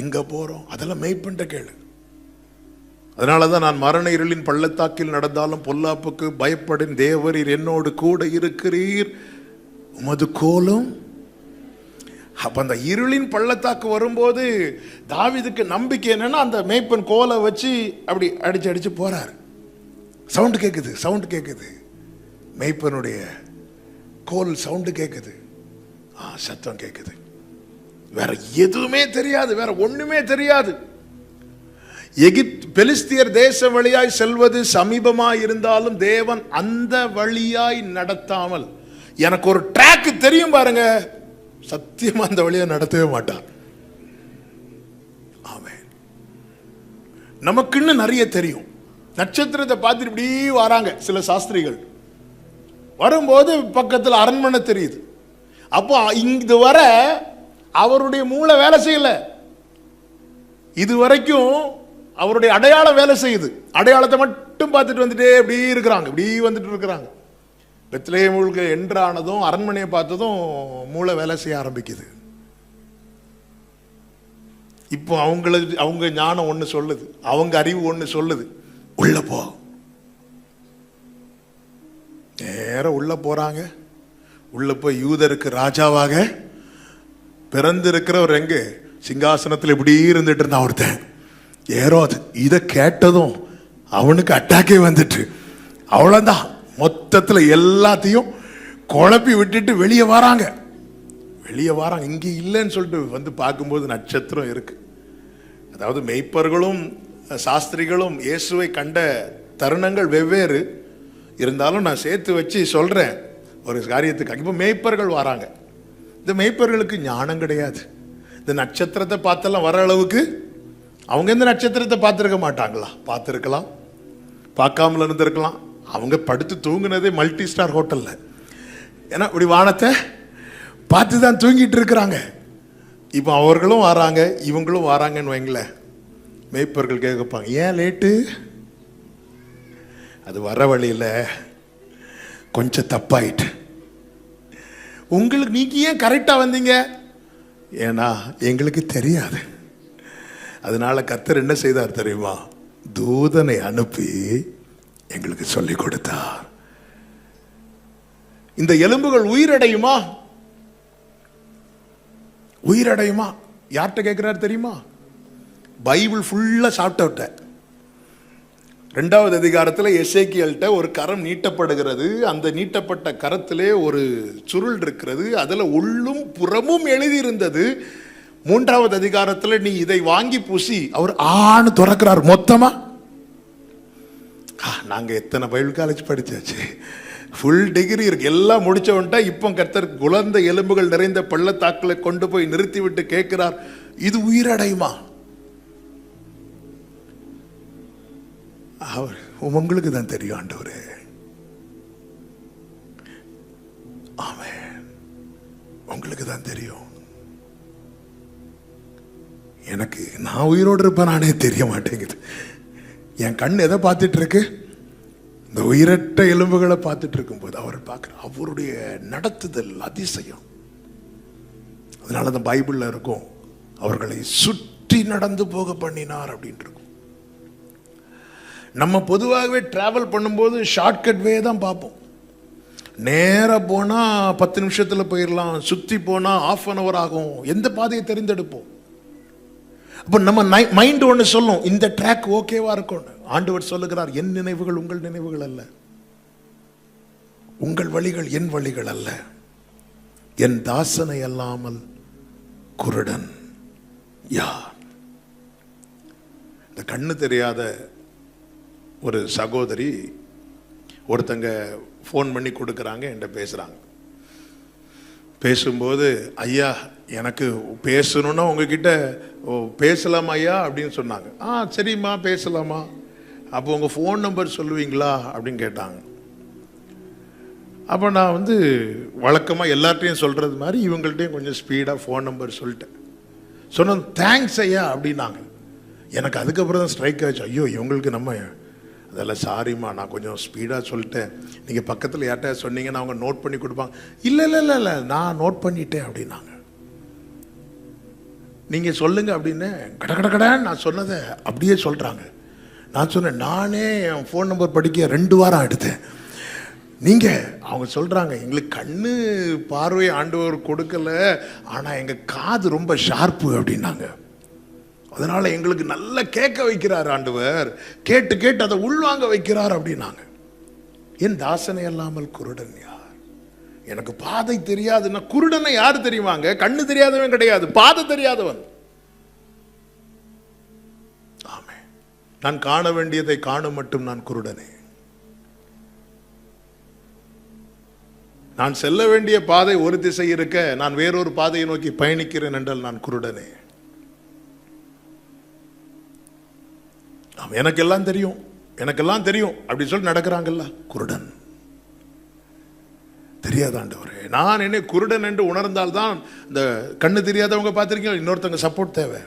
எங்க போறோம் அதெல்லாம் மேய்ப்பன்ட்ட கேளு. அதனாலதான் நான் மரண இருளின் பள்ளத்தாக்கில் நடந்தாலும் பொல்லாப்புக்கு பயப்படும், தேவரீர் என்னோடு கூட இருக்கிறீர், உமது கோலும். அப்ப அந்த இருளின் பள்ளத்தாக்கு வரும்போது தாவீதுக்கு நம்பிக்கை என்னன்னா, அந்த மேய்ப்பன் கோலை வச்சு அப்படி அடிச்சு அடிச்சு போறாரு. சவுண்ட் கேக்குது. மேய்ப்பனுடைய கோல் சவுண்டு கேக்குது, சத்தம் கேக்குது. வேற எதுவுமே தெரியாது, வேற ஒண்ணுமே தெரியாது. பெலிஸ்தியர் தேச வழியாய் செல்வது சமீபமாய் இருந்தாலும் தேவன் அந்த வழியாய் நடத்தாமல், எனக்கு ஒரு ட்ராக் தெரியும் பாருங்க, சத்தியமா அந்த வழியா நடத்தவே மாட்டார். ஆமென். நமக்குன்னு நிறைய தெரியும். நட்சத்திரத்தை பார்த்துட்டு இப்படி வராங்க சில சாஸ்திரிகள். வரும்போது பக்கத்தில் அரண்மனை தெரியுது. அப்போ இங்கு வர அவருடைய மூளை வேலை செய்யல. இது வரைக்கும் அவருடைய அடையாளம் வேலை செய்யுது. அடையாளத்தை மட்டும் பார்த்துட்டு வந்துட்டே இப்படி வந்துட்டு இருக்கிறாங்க. பெத்லகேமுக்கு என்றானதும் அரண்மனையை பார்த்ததும் மூளை வேலை செய்ய ஆரம்பிக்குது. இப்போ அவங்க ஞானம் ஒன்று சொல்லுது, அவங்க அறிவு ஒன்று சொல்லுது, உள்ள போ. நேரம் உள்ள போறாங்க. உள்ள போய் யூதருக்கு ராஜாவாக பிறந்திருக்கிறவர் எங்க சிங்காசனத்தில் இப்படி இருந்துட்டு இருந்தான் ஒருத்தன், ஏரோது. இதை கேட்டதும் அவனுக்கு அட்டாக்கே வந்துட்டு, அவ்வளவுதான், மொத்தத்தில் எல்லாத்தையும் குழப்பி விட்டுட்டு வெளியே வராங்க. இங்க இல்லைன்னு சொல்லிட்டு வந்து பார்க்கும்போது நட்சத்திரம் இருக்கு. அதாவது மெய்ப்பர்களும் சாஸ்திரிகளும் இயேசுவை கண்ட தருணங்கள் வெவ்வேறு இருந்தாலும் நான் சேர்த்து வச்சு சொல்றேன் ஒரு காரியத்துக்கு. இப்போ மெய்ப்பர்கள் வராங்க. இந்த மெய்ப்பர்களுக்கு ஞானம் கிடையாது. இந்த நட்சத்திரத்தை பார்த்தெல்லாம் வர அளவுக்கு அவங்க இந்த நட்சத்திரத்தை பார்த்துருக்க மாட்டாங்களா? பார்த்துருக்கலாம், பார்க்காமல இருந்திருக்கலாம். அவங்க படுத்து தூங்குனதே மல்டி ஸ்டார் ஹோட்டல்ல. ஏன்னா இப்படி வானத்தை பார்த்து தான் தூங்கிட்டு இருக்கிறாங்க. இப்போ அவர்களும் வராங்க, இவங்களும் வராங்கன்னு வைங்களேன். மேய்ப்பர்கள் கேட்பாங்க, ஏன் லேட்டு? அது வர வழியில் கொஞ்சம் தப்பாயிட்டு. உங்களுக்கு நீங்க ஏன் கரெக்டா வந்தீங்க? ஏன்னா எங்களுக்கு தெரியாது. அதனால கர்த்தர் என்ன செய்தார் தெரியுமா? தூதனை அனுப்பி எங்களுக்கு சொல்லிக் கொடுத்தார். இந்த எலும்புகள் உயிரடையுமா? உயிரடையுமா? யார்கிட்ட கேட்கிறார் தெரியுமா? பைபிள் ஃபுல்லா சாப்பிட்ட விட்ட 2வது அதிகாரத்தில் எசேக்கியேல்ட்ட ஒரு கரம் நீட்டப்படுகிறது. அந்த நீட்டப்பட்ட கரத்திலே ஒரு சுருள் இருக்கிறது. அதில் உள்ளும் புறமும் எழுதியிருந்தது. 3வது அதிகாரத்தில் நீ இதை வாங்கி பூசி, அவர் ஆணு திறக்கிறார் மொத்தமா. நாங்கள் எத்தனை பைபிள் காலேஜ் படிச்சாச்சு, ஃபுல் டிகிரி இருக்கு, எல்லாம் முடிச்சவன்ட்டா இப்போ கர்த்தர் குழந்தை எலும்புகள் நிறைந்த பள்ளத்தாக்களை கொண்டு போய் நிறுத்திவிட்டு கேட்கிறார், இது உயிரடையுமா? அவர் உங்களுக்கு தான் தெரியும் ஆண்டவரே. ஆமென், உங்களுக்கு தான் தெரியும். எனக்கு நான் உயிரோடு இருப்பேன் நானே தெரிய மாட்டேங்குது. என் கண் எதை பார்த்துட்டு இருக்கு? இந்த உயிரற்ற எலும்புகளை பார்த்துட்டு இருக்கும் போது அவர் பார்க்குற அவருடைய நடத்துதல் அதிசயம். அதனால தான் பைபிள்ல இருக்கும், அவர்களை சுற்றி நடந்து போக பண்ணினார் அப்படின்னு இருக்கும். நம்ம பொதுவாகவே டிராவல் பண்ணும்போது ஷார்ட்கட் வே தான் பார்ப்போம். நேராக போனால் 10 நிமிஷத்தில் போயிடலாம், சுற்றி போனால் 1/2 hour ஆகும். எந்த பாதையை தெரிந்தெடுப்போம்? அப்போ நம்ம மைண்ட் ஒன்று சொல்லும், இந்த ட்ராக் ஓகேவா இருக்கும். ஆண்டவர் சொல்லுகிறார், என் நினைவுகள் உங்கள் நினைவுகள் அல்ல, உங்கள் வழிகள் என் வழிகள் அல்ல, என் தாசனை அல்லாமல் குருடன் யார்? இந்த கண்ணு தெரியாத ஒரு சகோதரி ஒருத்தங்க ஃபோன் பண்ணி கொடுக்குறாங்க, என்கிட்ட பேசுகிறாங்க. பேசும்போது, ஐயா எனக்கு பேசணுன்னா உங்ககிட்ட பேசலாமா ஐயா அப்படின்னு சொன்னாங்க. சரிம்மா பேசலாமா, அப்போ உங்கள் ஃபோன் நம்பர் சொல்லுவீங்களா அப்படின்னு கேட்டாங்க. அப்போ நான் வழக்கமாக எல்லார்ட்டையும் சொல்கிறது மாதிரி இவங்கள்ட்டையும் கொஞ்சம் ஸ்பீடாக ஃபோன் நம்பர் சொல்லிட்டேன். சொன்னது தேங்க்ஸ் ஐயா அப்படின்னாங்க. எனக்கு அதுக்கப்புறம் தான் ஸ்ட்ரைக் ஆச்சு, ஐயோ இவங்களுக்கு நம்ம அதெல்லாம் சாரிம்மா நான் கொஞ்சம் ஸ்பீடாக சொல்லிட்டேன், நீங்கள் பக்கத்தில் யார்கிட்ட சொன்னீங்கன்னா அவங்க நோட் பண்ணி கொடுப்பாங்க. இல்லை இல்லை இல்லை இல்லை நான் நோட் பண்ணிட்டேன் அப்படின்னாங்க. நீங்கள் சொல்லுங்கள் அப்படின்னு கடன்னு நான் சொன்னதை அப்படியே சொல்கிறாங்க. நான் சொன்னேன், நானே என் ஃபோன் நம்பர் படிக்க 2 வாரம் எடுத்தேன். நீங்கள் அவங்க சொல்கிறாங்க, எங்களுக்கு கண்ணு பார்வை ஆண்டவர் கொடுக்கல, ஆனால் எங்கள் காது ரொம்ப ஷார்ப்பு அப்படின்னாங்க. அதனால எங்களுக்கு நல்லா கேட்க வைக்கிறார் ஆண்டவர், கேட்டு கேட்டு அதை உள்வாங்க வைக்கிறார் அப்படின்னாங்க. என் தாசனை அல்லாமல் குருடன் யார்? எனக்கு பாதை தெரியாதுன்னா குருடனை யாரு தெரியுமாங்க? கண்ணு தெரியாதவன் கிடையாது, பாதை தெரியாதவன். ஆமே, நான் காண வேண்டியதை காணும் மட்டும் நான் குருடனே. நான் செல்ல வேண்டிய பாதை ஒரு திசை இருக்க நான் வேறொரு பாதையை நோக்கி பயணிக்கிறேன் என்றால் நான் குருடனே. எனக்கெல்லாம் தெரியும், எனக்கெல்லாம் தெரியும் அப்படி சொல்லி நடக்கிறாங்கல்ல, குருடன். தெரியாத ஆண்டவரே, நான் என்ன குருடன் என்று உணர்ந்தால்தான் இந்த கண்ணு தெரியாதவங்க பார்த்திருக்கீங்க, இன்னொருத்தவங்க சப்போர்ட் தேவை.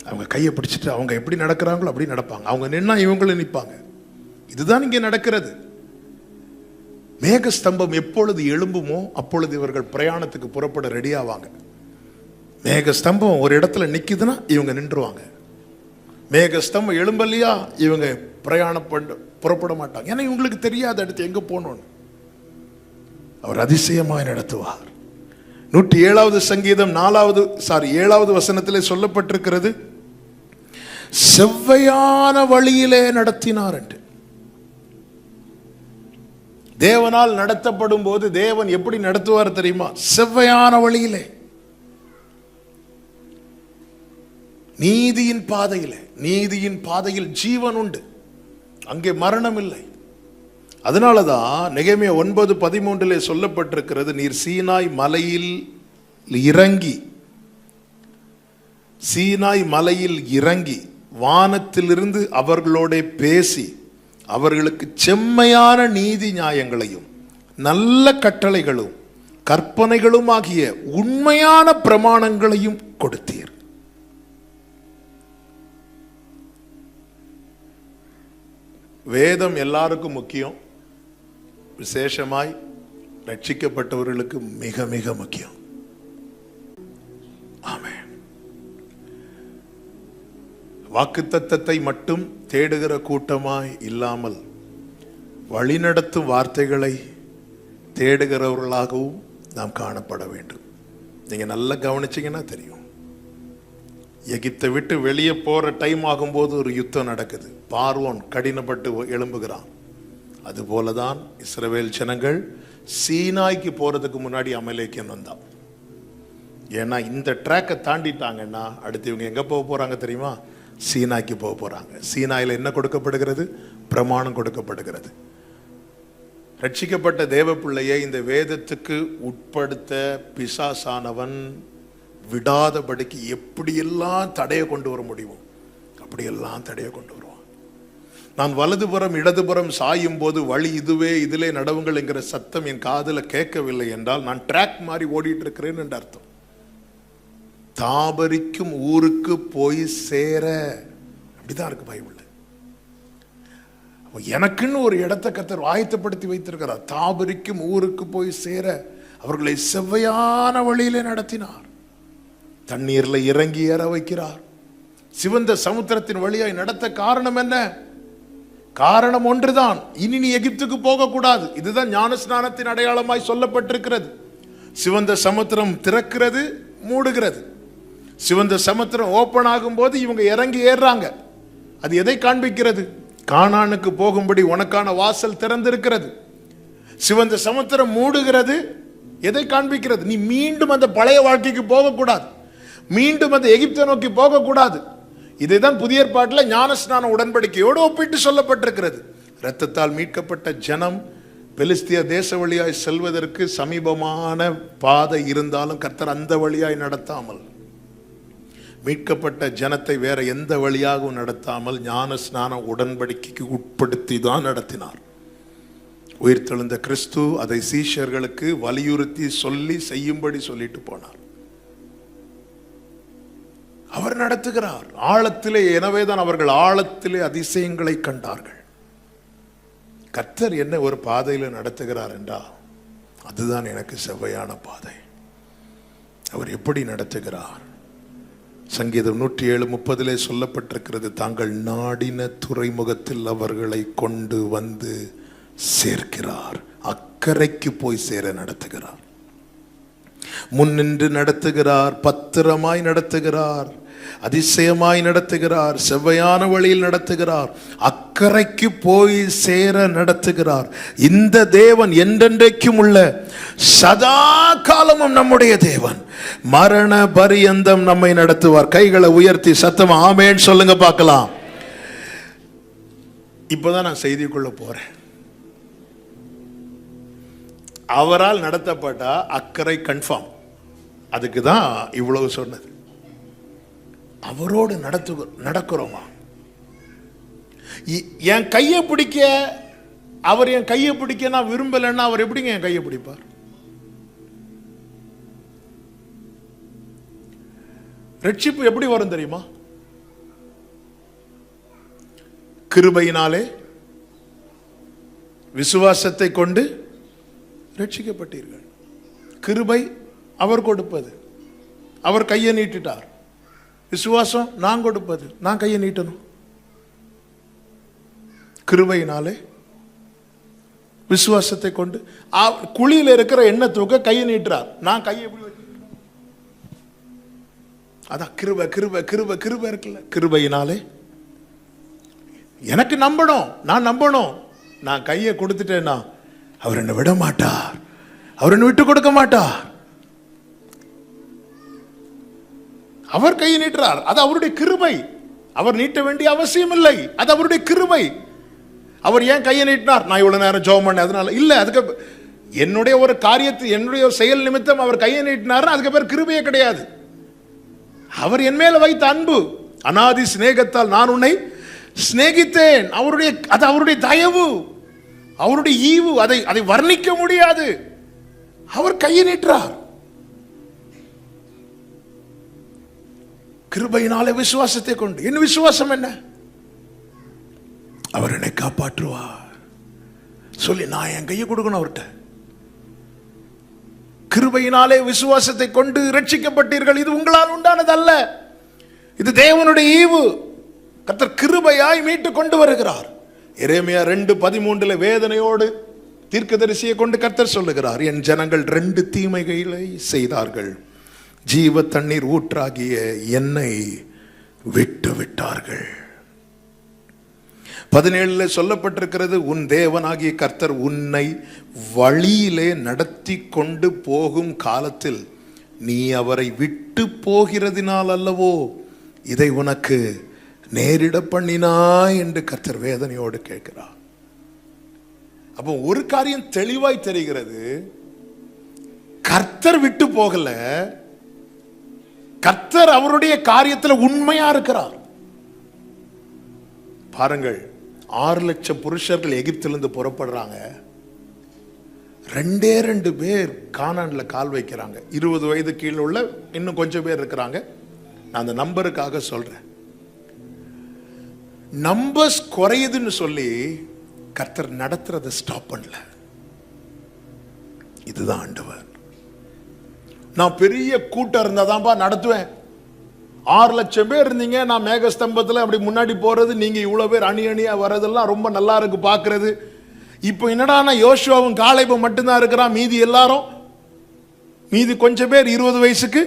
அவங்க கையை பிடிச்சிட்டு அவங்க எப்படி நடக்கிறாங்களோ அப்படி நடப்பாங்க, அவங்க நின்னா இவங்களும் நிற்பாங்க. இதுதான் இங்கே நடக்கிறது. மேகஸ்தம்பம் எப்பொழுது எழும்புமோ அப்பொழுது இவர்கள் பிரயாணத்துக்கு புறப்பட ரெடி ஆவாங்க. மேகஸ்தம்பம் ஒரு இடத்துல நிக்குதுன்னா இவங்க நின்றுவாங்க. மேகஸ்தம்பம் எழும்பலையா இவங்க பிரயாணம் புறப்பட மாட்டாங்க. ஏன்னா இவங்களுக்கு தெரியாத இடத்து எங்க போகணும்னு. அவர் அதிசயமாய் நடத்துவார். 107வது சங்கீதம் 7வது வசனத்திலே சொல்லப்பட்டிருக்கிறது, செவ்வையான வழியிலே நடத்தினார் என்று. தேவனால் நடத்தப்படும் போது தேவன் எப்படி நடத்துவார் தெரியுமா? செவ்வையான வழியிலே, நீதியின் பாதையிலே. நீதியின் பாதையில் ஜீவன் உண்டு, அங்கே மரணம் இல்லை. அதனாலதான் நெகேமியா 9:13 சொல்லப்பட்டிருக்கிறது, நீர் சீனாய் மலையில் இறங்கி வானத்திலிருந்து அவர்களோட பேசி அவர்களுக்கு செம்மையான நீதி நியாயங்களையும் நல்ல கட்டளைகளும் கற்பனைகளும் ஆகிய உண்மையான பிரமாணங்களையும் கொடுத்தீர். வேதம் எல்லாருக்கும் முக்கியம், விசேஷமாய் ரட்சிக்கப்பட்டவர்களுக்கு மிக மிக முக்கியம். ஆமென். வாக்குத்தத்தத்தை மட்டும் தேடுகிற கூட்டமாய் இல்லாமல் வழிநடத்தும் வார்த்தைகளை தேடுகிறவர்களாகவும் நாம் காணப்பட வேண்டும். நீங்க நல்லா கவனிச்சீங்கன்னா தெரியும். எகிப்தை விட்டு வெளியே போற டைம் ஆகும்போது ஒரு யுத்தம் நடக்குது. பார்வோன் கடினப்பட்டு எழும்புகிறான். அதுபோலதான் இஸ்ரவேல் ஜனங்கள் சீனாய்க்கு போறதுக்கு முன்னாடி அமலேக்கியன் வந்தான். ஏன்னா இந்த ட்ராக்கை தாண்டிட்டாங்கன்னா அடுத்து இவங்க எங்க போக போறாங்க தெரியுமா? சீனாய்க்கு போக போறாங்க. சீனாயில என்ன கொடுக்கப்படுகிறது? பிரமாணம் கொடுக்கப்படுகிறது. ரட்சிக்கப்பட்ட தேவ பிள்ளையை இந்த வேதத்துக்கு உட்படுத்த பிசாசானவன் விடாதபடிக்கு எப்படியெல்லாம் தடையை கொண்டு வர முடியும் அப்படியெல்லாம் தடையை கொண்டு வருவான். நான் வலதுபுறம் இடதுபுறம் சாயும் போது வழி இதுவே, இதிலே நடவுங்கள் என்கிற சத்தம் என் காதுல கேட்கவில்லை என்றால் நான் ட்ராக் மாதிரி ஓடிட்டு இருக்கிறேன் என்று அர்த்தம். தாபரிக்கும் ஊருக்கு போய் சேர, அப்படிதான் இருக்கு பைபிள். எனக்குன்னு ஒரு இடத்தை கர்த்தர் ஆயத்தப்படுத்தி வைத்திருக்கிறார். தாபரிக்கும் ஊருக்கு போய் சேர அவர்களை செவ்வையான வழியிலே நடத்தினார். தண்ணீர்ல இறங்கி ஏற வைக்கிறார். சிவந்த சமுத்திரத்தின் வழியாய் நடத்த காரணம் என்ன? காரணம் ஒன்றுதான், இனி நீ எகிப்துக்கு போக கூடாது. இதுதான் ஞானஸ்நானத்தின் அடையாளமாய் சொல்லப்பட்டிருக்கிறது. சிவந்த சமுத்திரம் திறக்கிறது, மூடுகிறது. சிவந்த சமுத்திரம் ஓபன் ஆகும் போது இவங்க இறங்கி ஏறாங்க. அது எதை காண்பிக்கிறது? கானானுக்கு போகும்படி உனக்கான வாசல் திறந்திருக்கிறது. சிவந்த சமுத்திரம் மூடுகிறது, எதை காண்பிக்கிறது? நீ மீண்டும் அந்த பழைய வாழ்க்கைக்கு போகக்கூடாது, மீண்டும் அந்த எகிப்தை நோக்கி போகக்கூடாது. இதுதான் புதிய ஏற்பாட்டில் ஞானஸ்நான உடன்படிக்கையோடு ஒப்பிட்டு சொல்லப்பட்டிருக்கிறது. இரத்தத்தால் மீட்கப்பட்ட ஜனம் பெலிஸ்திய தேச வழியாய் செல்வதற்கு சமீபமான பாதை இருந்தாலும் கர்த்தர் அந்த வழியாய் நடத்தாமல், மீட்கப்பட்ட ஜனத்தை வேற எந்த வழியாகவும் நடத்தாமல் ஞானஸ்நான உடன்படிக்கைக்கு உட்படுத்தி தான் நடத்தினார். உயிர்த்தெழுந்த கிறிஸ்து அதை சீஷர்களுக்கு வலியுறுத்தி சொல்லி செய்யும்படி சொல்லிட்டு போனார். அவர் நடத்துகிறார் ஆழத்திலே. எனவேதான் அவர்கள் ஆழத்திலே அதிசயங்களை கண்டார்கள். கர்த்தர் என்ன ஒரு பாதையில நடத்துகிறார் என்றால் அதுதான் எனக்கு செவ்வையான பாதை. அவர் எப்படி நடத்துகிறார்? சங்கீதம் 107:30 சொல்லப்பட்டிருக்கிறது, தாங்கள் நாடின துறைமுகத்தில் அவர்களை கொண்டு வந்து சேர்க்கிறார். அக்கறைக்கு போய் சேர நடத்துகிறார். முன்னின்று நடத்துகிறார், பத்திரமாய் நடத்துகிறார், அதிசயமாய் நடத்துகிறார், செவ்வையான வழியில் நடத்துகிறார், அக்கறைக்கு போய் சேர நடத்துகிறார். இந்த தேவன் என்றென்றைக்கும் உள்ள சதா காலமும் நம்முடைய தேவன். மரண பரியந்தம் நம்மை நடத்துவார். கைகளை உயர்த்தி சத்தமா ஆமென் சொல்லுங்க பார்க்கலாம். இப்பதான் நான் செய்திக்குள்ள போறேன். அவரால் நடத்தப்பட்டா அக்கறை கன்ஃபார்ம். அதுக்கு தான் இவ்வளவு சொன்னது. அவரோடு நடக்கிறோமா? என் கையை பிடிக்க, அவர் என் கையை பிடிக்க நான் விரும்பலைன்னா அவர் எப்படிங்க என் கையை பிடிப்பார்? ரட்சிப்பு எப்படி வரும் தெரியுமா? கிருபையினாலே விசுவாசத்தை கொண்டு ரட்சிக்கப்பட்டீர்கள். கிருபை அவர் கொடுப்பது, அவர் கையை நீட்டிட்டார். விசுவாசம் நான் கொடுப்பது, நான் கையை நீட்டணும். கிருபையினாலே விசுவாசத்தை கொண்டு குழியில் இருக்கிற எண்ணெய் தூக்க கையை நீட்டுறார். நான் கையை எப்படி வைக்கிறேன்? அதான் கிருபை கிருபை கிருபை கிருபை இருக்குல்ல. கிருபையினாலே எனக்கு நம்பணும், நான் நம்பணும். நான் கையை கொடுத்துட்டேன்னா அவர் என்னை விட மாட்டார், அவர் என்னை விட்டு கொடுக்க மாட்டார். அவர் கையை நீட்டுறார், அது அவருடைய கிருபை. அவர் நீட்ட வேண்டிய அவசியம் இல்லை, அது அவருடைய கிருபை. அவர் ஏன் கையை நீட்டினார்? நான் இவ்வளவு நேரம் ஜெபம் பண்ணேன் அதனால இல்ல. அதுக்கு என்னுடைய ஒரு காரியத்தை, என்னுடைய செயல் நிமித்தம் அவர் கையை நீட்டினார், அதுக்கு பேர் கிருபையே கிடையாது. அவர் என் மேல வைத்த அன்பு, அநாதி சிநேகத்தால் நான் உன்னை சிநேகித்தேன். அவருடைய, அது அவருடைய தயவு, அவருடைய ஈவு, அதை வர்ணிக்க முடியாது. அவர் கையை நீட்டுறார். கிருபையினாலே விசுவாசத்தை கொண்டு. என் விசுவாசம் என்ன? அவர் என்னை காப்பாற்றுவார் சொல்லி நான் என் கையை கொடுக்கணும் அவர்கிட்ட. கிருபையினாலே விசுவாசத்தை கொண்டு ரட்சிக்கப்பட்டீர்கள். இது உங்களால் உண்டானது அல்ல, இது தேவனுடைய ஈவு. கர்த்தர் கிருபையாய் மீட்டு கொண்டு வருகிறார். எரேமியா 2:13 வேதனையோடு தீர்க்கதரிசியை கொண்டு கர்த்தர் சொல்லுகிறார், என் ஜனங்கள் 2 தீமைகளை செய்தார்கள், ஜீவ தண்ணீர் ஊற்றாகிய என்னை விட்டு விட்டார்கள். 17 சொல்லப்பட்டிருக்கிறது, உன் தேவனாகிய கர்த்தர் உன்னை வழியிலே நடத்தி கொண்டு போகும் காலத்தில் நீ அவரை விட்டு போகிறதினால் அல்லவோ இதை உனக்கு நேரிட பண்ணினாய் என்று கர்த்தர் வேதனையோடு கேட்கிறார். அப்போ ஒரு காரியம் தெளிவாய் தெரிகிறது, கர்த்தர் விட்டு போகல, கர்த்தர் அவருடைய காரியத்தில் உண்மையா இருக்கிறார். பாருங்கள், 6 லட்சம் புருஷர்கள் எகிப்திலிருந்து புறப்படுறாங்க. 2 பேர் கானான்ல கால் வைக்கிறாங்க. 20 வயது கீழே உள்ள இன்னும் கொஞ்சம் பேர் இருக்கிறாங்க. நான் அந்த நம்பருக்காக சொல்றேன். நம்பர்ஸ் குறையுதுன்னு சொல்லி கர்த்தர் நடத்துறதை ஸ்டாப் பண்ணல. இதுதான் ஆண்டவர். நான் பெரிய கூட்டம் இருந்தாதான்பா நடத்துவேன். 6 லட்சம் பேர் இருந்தீங்க, நான் மேகஸ்தம்பத்தில் அப்படி முன்னாடி போறது, நீங்க இவ்வளவு பேர் அணி அணியா வர்றதெல்லாம் ரொம்ப நல்லா இருக்கு பாக்குறது. இப்போ என்னடா யோசுவாவும் காலேபும் மட்டும்தான் இருக்கிறான், மீதி கொஞ்சம் பேர் 20 வயசுக்கு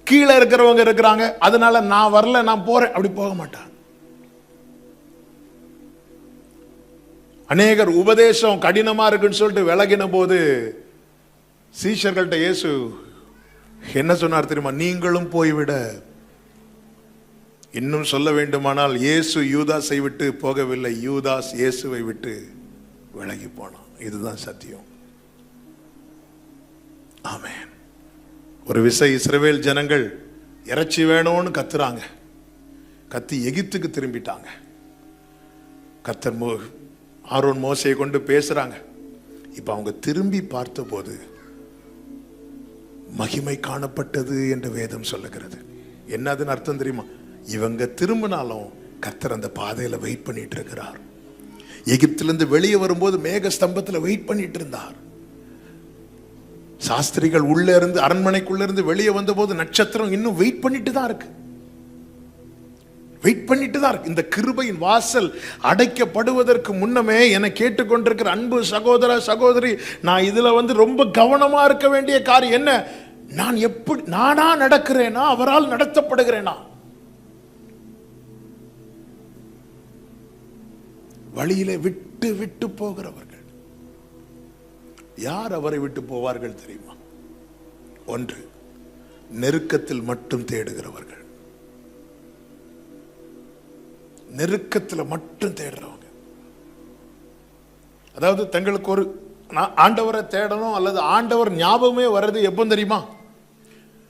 கீழே இருக்கிறவங்க இருக்கிறாங்க, அதனால நான் வரல, நான் போறேன், அப்படி போக மாட்டான். அநேகர் உபதேசம் கடினமா இருக்குன்னு சொல்லிட்டு விலகின போது சீஷர்கள்ட்ட இயேசு என்ன சொன்னார் தெரியுமா? நீங்களும் போய்விட. இன்னும் சொல்ல வேண்டுமானால், இயேசு யூதாஸை விட்டு போகவில்லை, யூதாஸ் இயேசுவை விட்டு விலகி போனான். இதுதான் சத்தியம். ஆமென். ஒரு விசை இஸ்ரவேல் ஜனங்கள் இறைச்சி வேணும்னு கத்துறாங்க, கத்தி எகிப்துக்கு திரும்பிட்டாங்க. கர்த்தர் ஆரோன் மோசையை கொண்டு பேசுறாங்க. இப்ப அவங்க திரும்பி பார்த்தபோது மகிமை காணப்பட்டது என்று வேதம் சொல்லுகிறது. என்னதுன்னு அர்த்தம் தெரியுமா? இவங்க திரும்பினாலும் கர்த்தர் அந்த பாதையில வெயிட் பண்ணிட்டு இருக்கிறார். எகிப்திலிருந்து வெளியே வரும்போது மேக ஸ்தம்பத்தில் வெயிட் பண்ணிட்டு இருந்தார். சாஸ்திரிகள் உள்ள இருந்து, அரண்மனைக்குள்ள இருந்து வெளியே வந்த போது நட்சத்திரம் இன்னும் வெயிட் பண்ணிட்டு தான் இருக்கு. வெயிட் பண்ணிட்டு தான் இருக்கு. இந்த கிருபையின் வாசல் அடைக்கப்படுவதற்கு முன்னமே என கேட்டுக்கொண்டிருக்கிற அன்பு சகோதர சகோதரி, நான் இதுல ரொம்ப கவனமா இருக்க வேண்டிய காரியம் என்ன? நான் எப்படி நானா நடக்கிறேனா, அவரால் நடத்தப்படுகிறேனா? வழியிலே விட்டு விட்டு போகிறவர்கள் யார் அவரை விட்டு போவார்கள் தெரியுமா? 1, நெருக்கத்தில் மட்டும் தேடுகிறவர்கள். நெருக்கத்தில் மட்டும் தேடுறவங்க. அதாவது தங்களுக்கு ஒரு ஆண்டவரை தேடணும் அல்லது ஆண்டவர் ஞாபகமே வர்றது எப்போ தெரியுமா?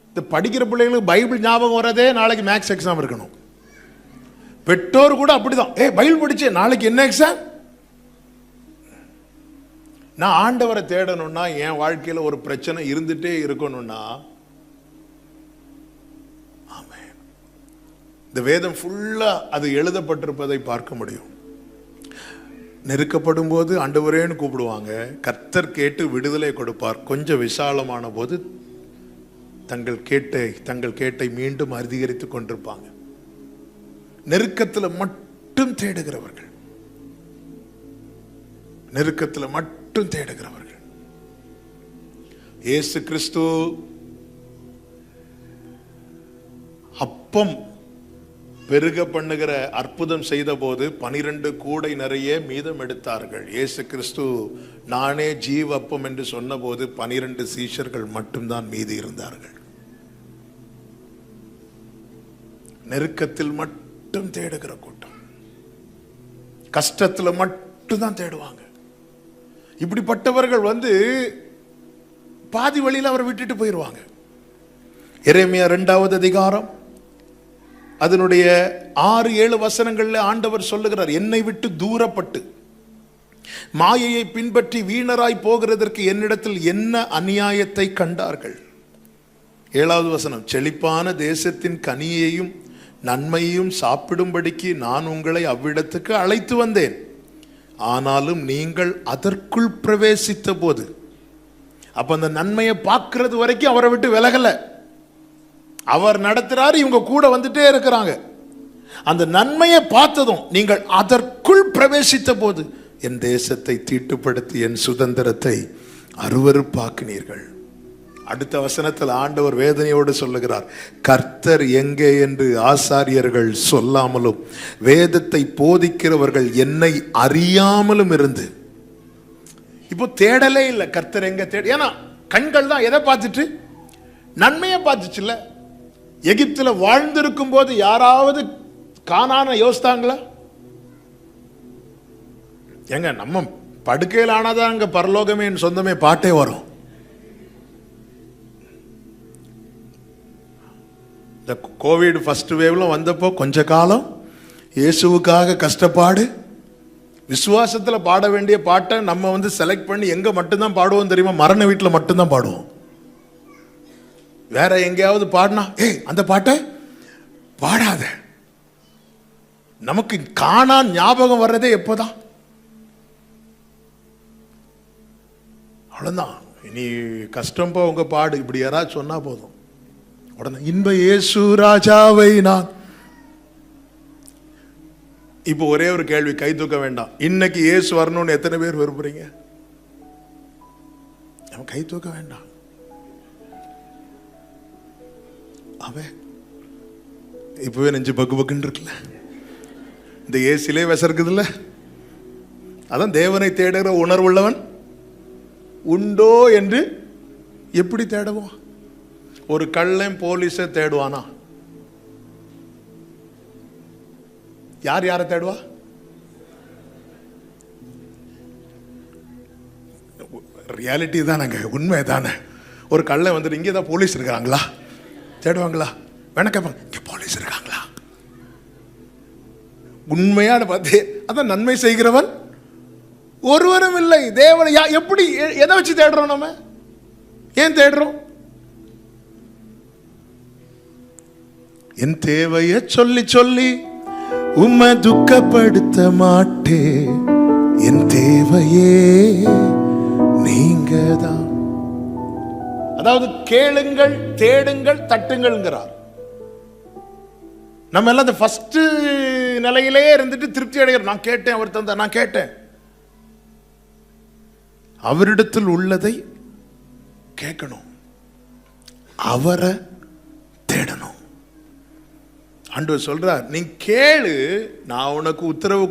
இந்த படிக்கிற பிள்ளைகளுக்கு பைபிள் ஞாபகம் வர்றதே நாளைக்கு மேக்ஸ் எக்ஸாம் இருக்கணும். பெற்றோர் கூட அப்படிதான், பைபிள் படிச்சே நாளைக்கு என்ன எக்ஸாம்? நான் ஆண்டவரை தேடணும்னா, என் வாழ்க்கையில ஒரு பிரச்சனை இருந்துட்டே இருக்கணும்னா, இந்த வேதம் ஃபுல்லா அது எழுதப்பட்டிருப்பதை பார்க்க முடியும். நெருக்கப்படும் போது ஆண்டவரேன்னு கூப்பிடுவாங்க, கர்த்தர் கேட்டு விடுதலை கொடுப்பார். கொஞ்சம் விசாலமான போது தங்கள் கேட்டை மீண்டும் அதிகரித்துக் கொண்டிருப்பாங்க. நெருக்கத்தில் மட்டும் தேடுகிறவர்கள், நெருக்கத்தில் மட்டும் தேடுகிறவர்கள். இயேசு கிறிஸ்து அப்பம் பெருக பண்ணுகிற அற்புதம் செய்த போது 12 கூடை நிறைய மீதம் எடுத்தார்கள். இயேசு கிறிஸ்து நானே ஜீவ அப்பம் என்று சொன்ன போது 12 சீஷர்கள் மட்டும்தான் மீதி இருந்தார்கள். நெருக்கத்தில் மட்டும் தேடுகிற கூட்டம், கஷ்டத்தில் மட்டும் தான் தேடுவாங்க. இப்படிப்பட்டவர்கள் பாதி வழியில் அவரை விட்டுட்டு போயிடுவாங்க. எரேமியா 2வது அதிகாரம் அதனுடைய 6-7 வசனங்கள்ல ஆண்டவர் சொல்லுகிறார், என்னை விட்டு தூரப்பட்டு மாயையை பின்பற்றி வீணராய் போகிறதற்கு என்னிடத்தில் என்ன அநியாயத்தை கண்டார்கள். 7வது வசனம், செழிப்பான தேசத்தின் கனியையும் நன்மையையும் சாப்பிடும்படிக்கு நான் உங்களை அவ்விடத்துக்கு அழைத்து வந்தேன், ஆனாலும் நீங்கள் அதற்குள் பிரவேசித்த போது. அப்ப அந்த நன்மையை பார்க்கிறது வரைக்கும் அவரை விட்டு விலகல. அவர் நடத்துறாரு, இவங்க கூட வந்துட்டே இருக்கிறாங்க. அந்த நன்மையை பார்த்ததும் நீங்கள் அதற்குள் பிரவேசித்த போது என் தேசத்தை தீட்டுப்படுத்தி என் சுதந்திரத்தை அருவருப்பாக்கினீர்கள். அடுத்த வசனத்தில் ஆண்டவர் வேதனையோடு சொல்லுகிறார், கர்த்தர் எங்கே என்று ஆசாரியர்கள் சொல்லாமலும் வேதத்தை போதிக்கிறவர்கள் என்னை அறியாமலும் இருந்து. இப்போ தேடலே இல்லை, கர்த்தர் எங்க தேட. ஏன்னா கண்கள் தான் எதை பார்த்துட்டு? நன்மையை பார்த்துச்சுல்ல. எகிப்துல வாழ்ந்திருக்கும் போது யாராவது கானான யோசித்தாங்களா? எங்க நம்ம படுக்கையில் ஆனாதான் அங்க பரலோகமே என் சொந்தமே பாட்டே வரும். இந்த கோவிட் ஃபர்ஸ்ட் வேவ்ல வந்தப்போ கொஞ்ச காலம் இயேசுவுக்காக கஷ்டப்பாடு, விசுவாசத்தில் பாட வேண்டிய பாட்டை நம்ம செலக்ட் பண்ணி எங்க மட்டும்தான் பாடுவோம் தெரியுமா? மரண வீட்டில் மட்டும்தான் பாடுவோம். வேற எங்கேயாவது பாடினா அந்த பாட்டை பாடாத. நமக்கு காணா ஞாபகம் வர்றதே எப்போதான்? அவ்வளவுதான். இனி கஷ்டம் போ உங்க பாடு, இப்படி யாராவது சொன்னா போதும் உடனே இன்ப இயேசு ராஜாவை நான். இப்போ ஒரே ஒரு கேள்வி, கை தூக்க வேண்டாம். இன்னைக்கு இயேசு வரணும்னு எத்தனை பேர் விரும்புறீங்க? கை தூக்க வேண்டாம். அவன் இப்பவே நெஞ்சு பக்கு பக்குன்னு இருக்குல்ல, இந்த ஏசிலே விசர்க்குதுல்ல. அதான் தேவனை தேடுகிற உணர்வுள்ளவன் உண்டோ என்று எப்படி தேடுவோம்? ஒரு கள்ளன் போலீஸை தேடுவானா? யார் யாரை தேடுவா? ரியாலிட்டி தானங்க, உண்மை தானே. ஒரு கள்ளன் வந்துட்டு இங்கே தான் போலீஸ் இருக்காங்களா தேடுவாங்களா? வேணா கேட்பாங்க, இங்கே போலீஸ் இருக்காங்களா? உண்மையான பார்த்து அதான் நன்மை செய்கிறவன் ஒருவரும் இல்லை. தேவனை எப்படி எதை வச்சு தேடுறோம்? நம்ம ஏன் தேடுறோம்? என் தேவையை சொல்லி சொல்லி உம்மை துக்கப்படுத்த மாட்டே, என் தேவையே நீங்க தான். அதாவது கேளுங்கள், தேடுங்கள், தட்டுங்கள்ங்கிறார். நம்ம எல்லாம் அந்த ஃபர்ஸ்ட் நிலையிலே இருந்துட்டு திருப்தி அடைகிறோம். நான் கேட்டேன், அவர் தந்தார், நான் கேட்டேன். அவரிடத்தில் உள்ளதை கேட்கணும், அவரை தேடணும். ஆண்டவர் சொல்றார், நீ கேளு, நான் உனக்கு உத்தரவு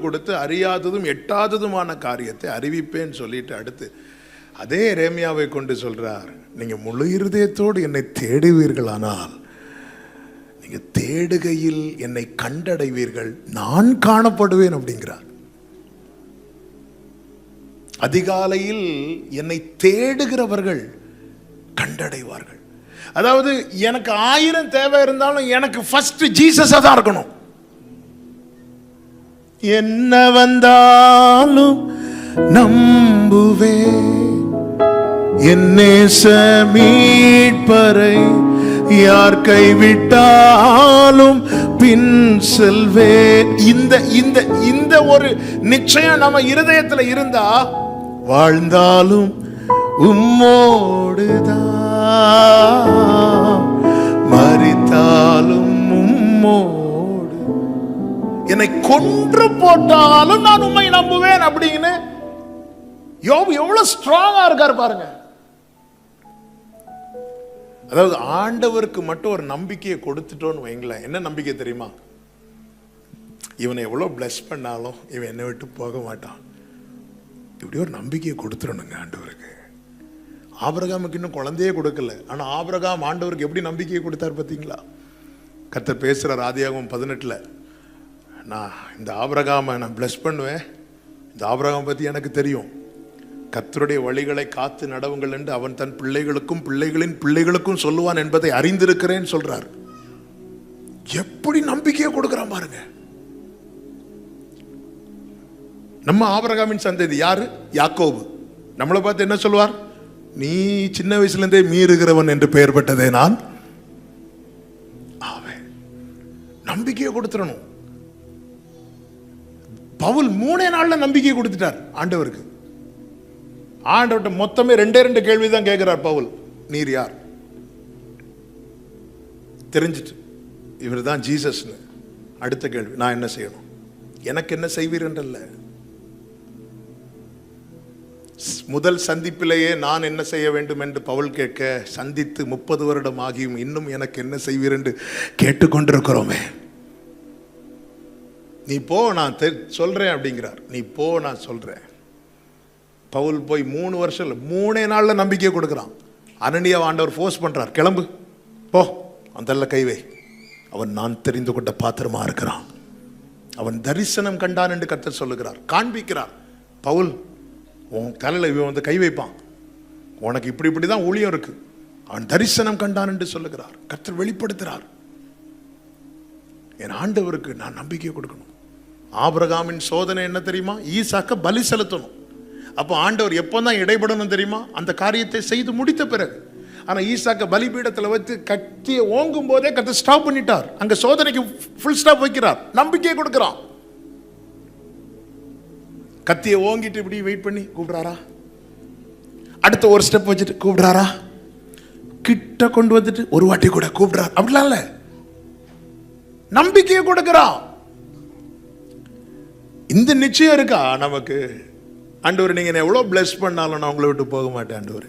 கொடுத்து அறியாததும் எட்டாததுமான காரியத்தை அறிவிப்பேன்னு சொல்லிட்டு அடுத்து அதே எரேமியாவை கொண்டு சொல்றார், நீங்க முழு இருதயத்தோடு என்னை தேடுவீர்களானால், நீங்க தேடுகையில் என்னை கண்டடைவீர்கள், நான் காணப்படுவேன் அப்படிங்கிறார். அதிகாலையில் என்னை தேடுகிறவர்கள் கண்டடைவார்கள். அதாவது எனக்கு 1000 தேவை இருந்தாலும் எனக்கு ஃபர்ஸ்ட் ஜீசஸா தான் இருக்கணும். என்ன வந்தாலும் நம்புவே, என் நேச மீட்பரை யார் கைவிட்டாலும் பின் செல்வே. இந்த இந்த இந்த ஒரு நிச்சயம் நம்ம இருதயத்தில் இருந்தா வாழ்ந்தாலும் உம்மோடுதான், மரித்தாலும் உம்மோடு, என்னை கொன்று போட்டாலும் நான் உம்மை நம்புவேன் அப்படின்னு யோபு எவ்வளவு ஸ்ட்ராங்கா இருக்காரு பாருங்க. அதாவது ஆண்டவருக்கு மட்டும் ஒரு நம்பிக்கையை கொடுத்துட்டோன்னு வைங்களேன். என்ன நம்பிக்கை தெரியுமா? இவனை எவ்வளவு பிளஸ் பண்ணாலும் இவன் என்னை விட்டு போக மாட்டான். இப்படி ஒரு நம்பிக்கையை கொடுத்துடணுங்க ஆண்டவருக்கு. ஆபிரகாமுக்கு இன்னும் குழந்தையே கொடுக்கல, ஆனா ஆபிரகாம் ஆண்டவருக்கு எப்படி நம்பிக்கையை கொடுத்தார் பார்த்தீங்களா? கர்த்தர் பேசுறார் ஆதியாகமம் 18, நான் இந்த ஆபிரகாமை நான் பிளஸ் பண்ணுவேன், இந்த ஆபிரகாம் பத்தி எனக்கு தெரியும், கர்த்தருடைய வழிகளை காத்து நடவுங்கள் என்று அவன் தன் பிள்ளைகளுக்கும் பிள்ளைகளின் பிள்ளைகளுக்கும் சொல்லுவான் என்பதை அறிந்திருக்கிறேன் சொல்றார். எப்படி நம்பிக்கையை கொடுக்கிறான் பாருங்க. நம்ம ஆபிரகாமின் சந்ததி யாரு? யாக்கோபு. நம்மளை பார்த்து என்ன சொல்லுவார்? நீ சின்ன வயசுல இருந்தே மீறுகிறவன் என்று பெயர் பெற்றதே நான். நம்பிக்கையை கொடுத்துடணும். பவுல் 3 நாள்ல நம்பிக்கையை கொடுத்துட்டார் ஆண்டவருக்கு. ஆண்டவர்கிட்ட மொத்தமே 2 கேள்விதான் கேட்கிறார் பவுல். நீர் யார்? தெரிஞ்சிட்டு இவர் தான் ஜீசஸ்னு. அடுத்த கேள்வி, நான் என்ன செய்யணும்? எனக்கு என்ன செய்வீர் என்றல்ல, முதல் சந்திப்பிலேயே நான் என்ன செய்ய வேண்டும் என்று பவுல் கேட்க, சந்தித்து 30 வருடம் ஆகியும் இன்னும் எனக்கு என்ன செய்வீர் என்று கேட்டுக்கொண்டிருக்கிறோமே. நீ போ, நான் சொல்றேன் அப்படிங்கிறார். நீ போ, நான் சொல்றேன். பவுல் போய் 3 வருஷம் இல்லை, 3 நாள்ல நம்பிக்கை கொடுக்குறான். அனனியாவை ஆண்டவர் ஃபோர்ஸ் பண்றார், கிளம்பு போ, அந்த கைவை. அவன் நான் தெரிந்து கொண்ட பாத்திரமா இருக்கிறான். அவன் தரிசனம் கண்டான் என்று கர்த்தர் சொல்லுகிறார், காண்பிக்கிறார். பவுல், உன் தலையில் இவன் வந்து கை வைப்பான், உனக்கு இப்படி இப்படிதான் ஊழியம் இருக்கு. அவன் தரிசனம் கண்டான் என்று சொல்லுகிறார். கர்த்தர் வெளிப்படுத்துகிறார். என் ஆண்டவருக்கு நான் நம்பிக்கை கொடுக்கணும். ஆபிரகாமின் சோதனை என்ன தெரியுமா? ஈசாக்க பலி செலுத்தணும். அப்போ ஆண்டவர் எப்போதான் இடைப்படணும் தெரியுமா? அந்த காரியத்தை செய்து முடித்த பிறகு. ஆனா ஈசாக்க பலிபீடத்தில் வச்சு கத்தியை ஓங்கும் போதே கர்த்தர் ஸ்டாப் பண்ணிட்டார். அங்க சோதனைக்கு ஃபுல் ஸ்டாப் வைக்கிறார், நம்பிக்கையை கொடுக்கிறான். கத்தியை ஓங்கிட்டு இப்படி வெயிட் பண்ணி கூப்பிடுறாரா? அடுத்த ஒரு ஸ்டெப் வச்சுட்டு கூப்பிடுறாரா? கிட்ட கொண்டு வந்துட்டு ஒரு வாட்டி கூட கூப்பிடுறார். அப்படிலாம் இல்ல, நம்பிக்கையை கொடுக்கிறான். இந்த நிச்சயம் இருக்கா நமக்கு? ஆண்டவர், நீங்க எவ்வளவு பிளஸ் பண்ணாலும் நான் உங்களை விட்டு போக மாட்டேன் ஆண்டவர்.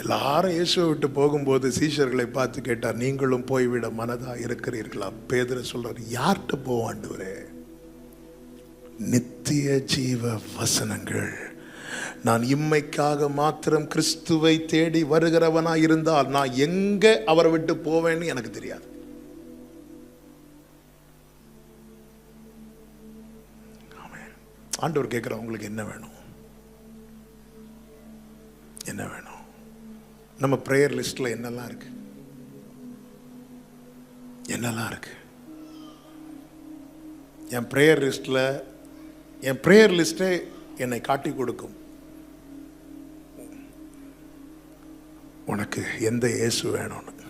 எல்லாரும் இயேசுவை விட்டு போகும்போது சீஷர்களை பார்த்து கேட்டார், நீங்களும் போய்விட மனதா இருக்கிறீர்களா? பேதுரு சொல்றாரு, யார்கிட்ட போவோம் ஆண்டவரே? நித்திய ஜீவ வசனங்கள். நான் இம்மைக்காக மாத்திரம் கிறிஸ்துவை தேடி வருகிறவனா இருந்தால் நான் எங்க அவரை விட்டு போவேன்னு எனக்கு தெரியாது. ஆண்டவர் கேட்கிற, உங்களுக்கு என்ன வேணும்? என்ன வேணும்? நம்ம பிரேயர் லிஸ்ட்ல என்னெல்லாம் இருக்கு? என்னெல்லாம் இருக்கு? என் பிரேயர் லிஸ்டே என்னை காட்டி கொடுக்கும். உனக்கு எந்த இயேசு வேணும்னு.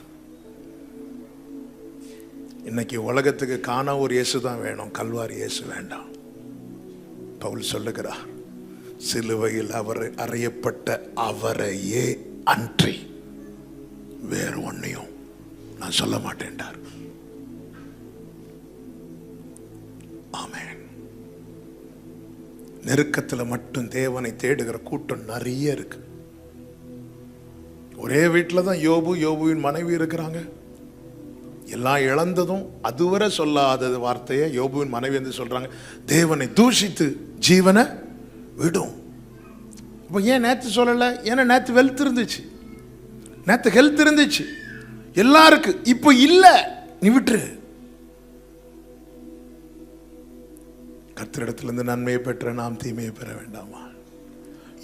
இன்னைக்கு உலகத்துக்கு காண ஒரு இயேசு தான் வேணும், கல்வாரி இயேசு வேண்டாம். பவுல் சொல்லுகிறார், சிலுவையில் அவர் அறையப்பட்ட அவரையே அன்றி வேறு ஒன்னையும் நான் சொல்ல மாட்டேன்டார். ஆமென். நெருக்கத்தில் மட்டும் தேவனை தேடுகிற கூட்டம் நிறைய இருக்கு. ஒரே வீட்டில் தான் யோபுவின் மனைவி இருக்கிறாங்க. எல்லாம் இழந்ததும் அதுவரை சொல்லாத வார்த்தையை யோபுவின் மனைவி என்று சொல்றாங்க, தேவனை தூஷித்து ஜீவனை விடும். இப்போ ஏன் நேற்று சொல்லலை? ஏன்னா நேற்று வெல்த் இருந்துச்சு, நேற்று ஹெல்த் இருந்துச்சு, எல்லாம் இருக்கு. இப்போ இல்லை, நீ விட்டுரு. கர்த்தரிடத்திலிருந்து நன்மையை பெற்ற நாம் தீமையை பெற வேண்டாமா?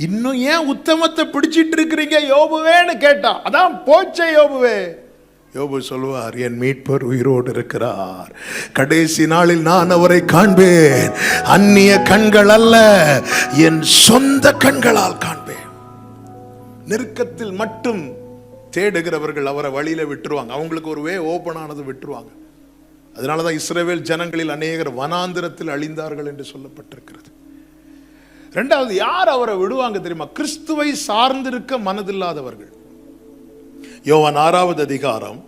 இன்னும் ஏன் உத்தமத்தை பிடிச்சிட்டு இருக்கிறீங்க யோபுவேன்னு கேட்டா, அதான் போச்சே யோபுவே. யோபு சொல்வார், என் மீட்பர் உயிரோடு இருக்கிறார், கடைசி நாளில் நான் அவரை காண்பேன், அந்நிய கண்கள் அல்ல என் சொந்த கண்களால் காண்பேன். நெருக்கத்தில் மட்டும் தேடுகிறவர்கள் அவரை வழியில விட்டுருவாங்க. அவங்களுக்கு ஒரு வே ஓபன் ஆனது விட்டுருவாங்க. அதனாலதான் இஸ்ரவேல் ஜனங்களில் அநேகர் வனாந்திரத்தில் அழிந்தார்கள் என்று சொல்லப்பட்டிருக்கிறது. இரண்டாவது, யார் அவரை விடுவாங்க தெரியுமா? கிறிஸ்துவை சார்ந்திருக்க மனதில்லாதவர்கள். யோவான் 6வது அதிகாரம்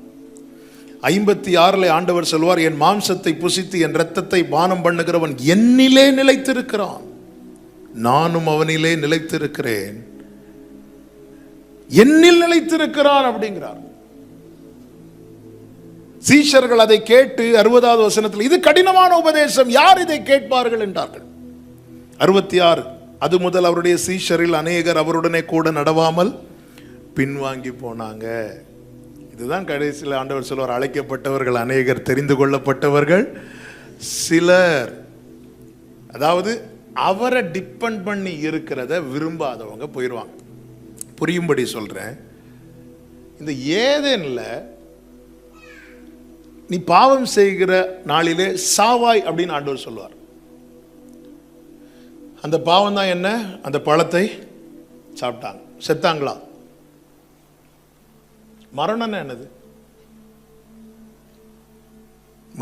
56 ஆண்டவர் சொல்வார், என் மாம்சத்தை புசித்து என் இரத்தத்தை பானம் பண்ணுகிறவன் என்னிலே நிலைத்திருக்கிறான், நானும் அவனிலே நிலைத்திருக்கிறேன். என்னில் நிலைத்திருக்கிறான் அப்படிங்கிறார். சீஷர்கள் அதை கேட்டு 60வது வசனத்தில், இது கடினமான உபதேசம், யார் இதை கேட்பார்கள் என்றார்கள். 66, அது முதல் அவருடைய சீஷரில் அநேகர் அவருடனே கூட நடவாமல் பின்வாங்கி போனாங்க. இதுதான் கடைசியில் ஆண்டவர் சொல்வார், அழைக்கப்பட்டவர்கள் அநேகர், தெரிந்து கொள்ளப்பட்டவர்கள் சிலர். அதாவது அவரை டிபெண்ட் பண்ணி இருக்கிறத விரும்பாதவங்க போயிடுவாங்க. புரியும்படி சொல்றேன். இந்த ஏதேன்ல நீ பாவம் செய்கிற நாளிலே சாவாய் அப்படின்னு ஆண்டவர் சொல்வார். அந்த பாவம் தான் என்ன? அந்த பழத்தை சாப்பிட்டாங்க, செத்தாங்களா? மரணம்னா என்னது?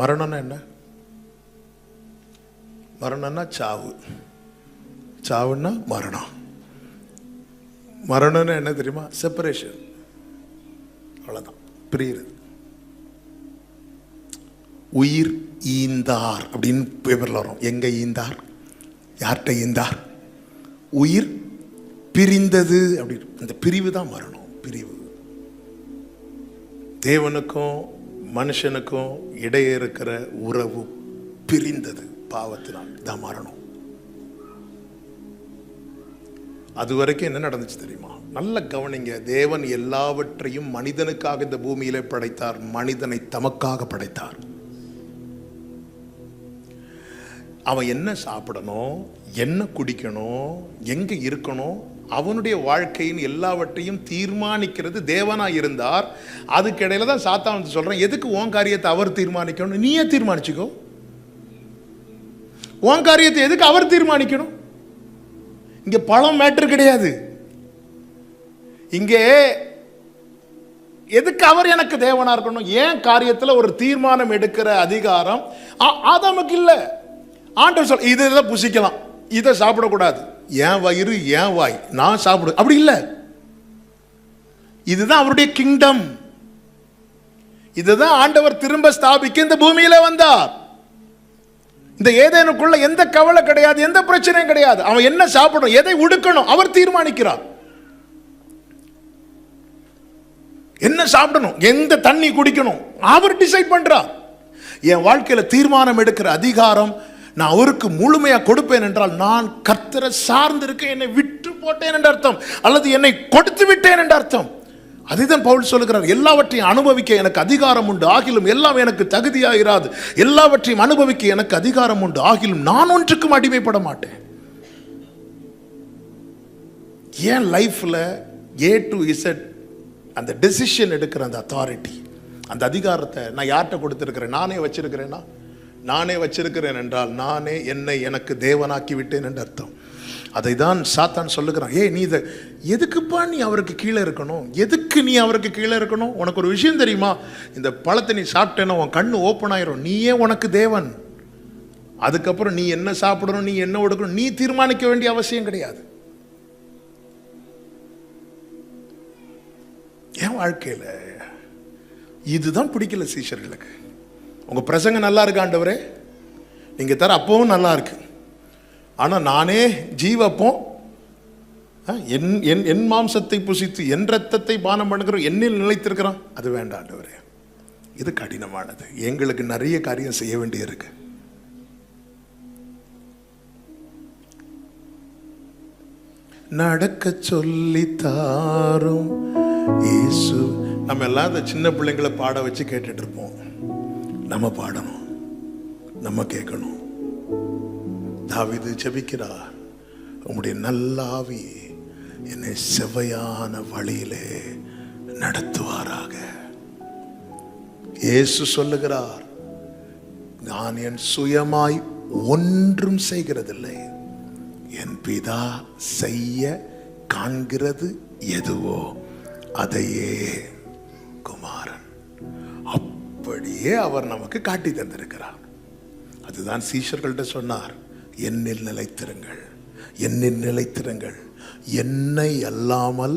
மரணம்னா என்ன? மரணம்னா சாவு, சாவுன்னா மரணம். மரணம்னா என்ன தெரியுமா? செப்பரேஷன், அவ்வளவுதான், பிரிகிறது. உயிர் ஈந்தார் அப்படின்னு பேப்பர்ல வரும். எங்க ஈந்தார்? யார்கிட்ட ஈந்தார்? உயிர் பிரிந்தது. அப்படி இந்த பிரிவு தான் மரணம். பிரிவு. தேவனுக்கும் மனுஷனுக்கும் இடையே இருக்கிற உறவு பிரிந்தது பாவத்தினால் தான் மரணம். அது வரைக்கும் என்ன நடந்துச்சு தெரியுமா? நல்ல கவனிங்க. தேவன் எல்லாவற்றையும் மனிதனுக்காக இந்த பூமியிலே படைத்தார். மனிதனை தமக்காக படைத்தார். அவன் என்ன சாப்பிடணும், என்ன குடிக்கணும், எங்க இருக்கணும், அவனுடைய வாழ்க்கையின் எல்லாவற்றையும் தீர்மானிக்கிறது தேவனா இருந்தார். அதுக்கிடையில தான் சாத்தான் வந்து சொல்றான், எதுக்கு உன் காரியத்தை அவர் தீர்மானிக்கணும், நீயே தீர்மானிச்சுக்கோ. உன் காரியத்தை எதுக்கு அவர் தீர்மானிக்கணும்? இங்க பழம் மேட்டர் கிடையாது. இங்கே எதுக்கு அவர் எனக்கு தேவனா இருக்கணும்? ஏன் காரியத்தில் ஒரு தீர்மானம் எடுக்கிற அதிகாரம் ஆதாமுக்கு இல்லை. ஆண்டவர் சொல், இதை புசிக்கலாம், இதை சாப்பிடக்கூடாது, ஏன் வயிறு ஏன் வாய், நான் சாப்பிடு, அப்படி இல்லை. இதுதான் அவருடைய கிங்டம். இதுதான் ஆண்டவர் திரும்ப ஸ்தாபிக்க இந்த பூமியில வந்தார். இந்த ஏதேனுக்குள்ள எந்த கவலை கிடையாது, எந்த பிரச்சனையும் கிடையாது. அவன் என்ன சாப்பிடணும், எதை உடுக்கணும், அவர் தீர்மானிக்கிறார். என்ன சாப்பிடணும், எந்த தண்ணி குடிக்கணும், அவர் டிசைட் பண்றார். என் வாழ்க்கையில தீர்மானம் எடுக்கிற அதிகாரம் நான் அவருக்கு முழுமையா கொடுப்பேன் என்றால் நான் கர்த்தரை சார்ந்திருக்க, என்னை விட்டு போட்டேன் என்ற அர்த்தம், அல்லது என்னை கொடுத்து விட்டேன் என்ற அர்த்தம். அதுதான் பவுல் சொல்லுகிறார், எல்லாவற்றையும் அனுபவிக்க எனக்கு அதிகாரம் உண்டு, ஆகிலும் எல்லாம் எனக்கு தகுதியாயிராது. எல்லாவற்றையும் அனுபவிக்க எனக்கு அதிகாரம் உண்டு, ஆகிலும் நான் ஒன்றுக்கும் அடிமைப்பட மாட்டேன். ஏன் லைஃப்ல A to Z அந்த டெசிஷன் எடுக்கிற அந்த அத்தாரிட்டி, அந்த அதிகாரத்தை நான் யார்கிட்ட கொடுத்திருக்கிறேன்? நானே வச்சிருக்கிறேன்னா? நானே வச்சிருக்கிறேன் என்றால் நானே என்னை எனக்கு தேவனாக்கி விட்டேன் என்று அர்த்தம். அதை தான் சாத்தான் சொல்லுகிறான். நீ இதை எதுக்குப்பா நீ அவருக்கு கீழே இருக்கணும்? எதுக்கு நீ அவருக்கு கீழே இருக்கணும்? உனக்கு ஒரு விஷயம் தெரியுமா? இந்த பழத்தை நீ சாப்பிட்டேன்னா உன் கண்ணு ஓப்பன் ஆயிரும். நீயே உனக்கு தேவன். அதுக்கப்புறம் நீ என்ன சாப்பிடணும், நீ என்ன ஒடுக்கணும், நீ தீர்மானிக்க வேண்டிய அவசியம் கிடையாது. என் வாழ்க்கையில இதுதான் பிடிக்கல சீஷர்களுக்கு. உங்க பிரசங்க நல்லா இருக்கு ஆண்டவரே, நீங்க தர அப்பவும் நல்லா இருக்கு, ஆனா நானே ஜீவப்போம், என் மாம்சத்தை புசித்து என் ரத்தத்தை பானம் பண்ணுகிற என்னில் நிலைத்திருக்கிறான், அது வேண்டாம் ஆண்டவரே. இது கடினமானது. எங்களுக்கு நிறைய காரியம் செய்ய வேண்டிய இருக்கு. நடக்க சொல்லி தாரும் இயேசு. நம்ம எல்லாம் இந்த சின்ன பிள்ளைங்களை பாட வச்சு கேட்டுட்டு இருப்போம். நம்ம பாடணும், நம்ம கேட்கணும். தாவீது ஜெபிக்கிறார், உம்முடைய நல்ல ஆவி என்னை செவ்வையான வழியிலே நடத்துவாராக. இயேசு சொல்லுகிறார், நான் என் சுயமாய் ஒன்றும் செய்கிறதில்லை, என் பிதா செய்ய காண்கிறது எதுவோ அதையே குமாரன். அப்படியே அவர் நமக்கு காட்டி தந்திருக்கிறார். அதுதான் சீஷர்கள்ட்ட சொன்னார், என்னில் நிலைத்திருங்கள், என்னில் நிலைத்திருங்கள், என்னை அல்லாமல்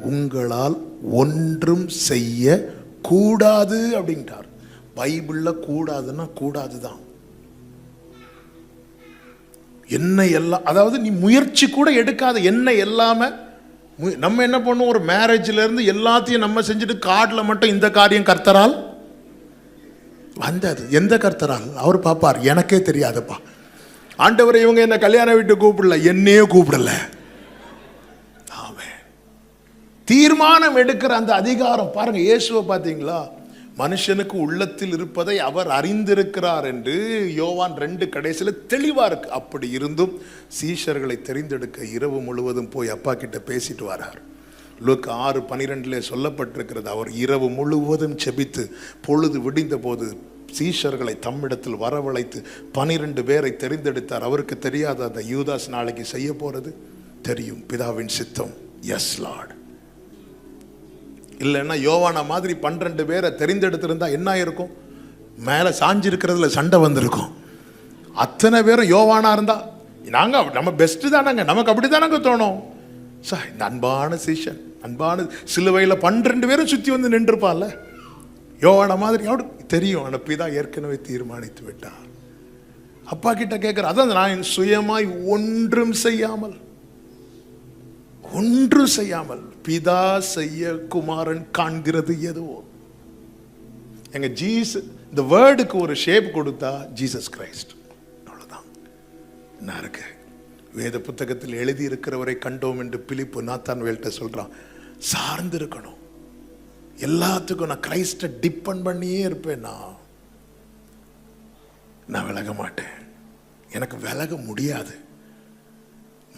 உங்களால் ஒன்றும் செய்ய கூடாது அப்படின்ட்டார். பைபிள்ல கூடாதுன்னா கூடாதுதான். என்னை எல்லாம், அதாவது நீ முயற்சி கூட எடுக்காத, என்னை எல்லாம. நம்ம என்ன பண்ணுவோம், ஒரு மேரேஜ்ல இருந்து எல்லாத்தையும் நம்ம செஞ்சுட்டு கார்டுல மட்டும் இந்த காரியம் கர்த்தரால் வந்தது. எந்த கர்த்தரால்? அவர் பாப்பார், எனக்கே தெரியாதப்பா. ஆண்டவரை இவங்க என்ன கல்யாண வீட்டு கூப்பிடல, என்னையே கூப்பிடல. ஆமென். தீர்மானம் எடுக்கிற அந்த அதிகாரம் பாருங்க. இயேசுவை பார்த்தீங்களா? மனுஷனுக்கு உள்ளத்தில் இருப்பதை அவர் அறிந்திருக்கிறார் என்று யோவான் 2 கடைசியில் தெளிவா இருக்கு. அப்படி இருந்தும் சீஷர்களை தெரிந்தெடுக்க இரவு முழுவதும் போய் அப்பா கிட்ட பேசிட்டு வரார். லூக்கா 6:12 சொல்லப்பட்டிருக்கிறது, அவர் இரவு முழுவதும் செபித்து பொழுது விடிந்த போது சீஷர்களை தம்மிடத்தில் வரவழைத்து 12 பேரை தெரிந்தெடுத்தார். அவருக்கு தெரியாத அந்த யூதாஸ் நாளைக்கு செய்ய போறது தெரியும், பிதாவின் சித்தம். Yes Lord. இல்லைன்னா யோவானா மாதிரி 12 பேரை தெரிந்தெடுத்திருந்தா என்ன இருக்கும்? மேலே சாஞ்சிருக்கிறதுல சண்டை வந்திருக்கும். அத்தனை பேரும் யோவானா இருந்தா நம்ம பெஸ்ட் தானங்க, நமக்கு அப்படி தானங்க தோணும். இந்த அன்பான சீஷன், அன்பான சிலுவையில் 12 பேரும் சுற்றி வந்து நின்றுப்பான்ல, யோவானா மாதிரி அவருக்கு தெரியும், அனுப்பிதான் ஏற்கனவே தீர்மானித்து விட்டார். அப்பா கிட்ட கேட்கிற, அதான் நான் சுயமாய் ஒன்றும் செய்யாமல் பிதா செய்ய குமாரன் காண்கிறது எதுவோ. எங்க ஜீசஸ் இந்த வேர்டுக்கு ஒரு ஷேப் கொடுத்தா ஜீசஸ் கிரைஸ்ட், அவ்வளவுதான். என்ன இருக்கு? வேத புத்தகத்தில் எழுதி இருக்கிறவரை கண்டோம் என்று பிலிப்பு நாத்தான்வேல்ட்ட சொல்றான். சார்ந்து இருக்கணும். எல்லாத்துக்கும் நான் கிரைஸ்ட டிபெண்ட் பண்ணியே இருப்பேன். நான் விலக மாட்டேன். எனக்கு விலக முடியாது.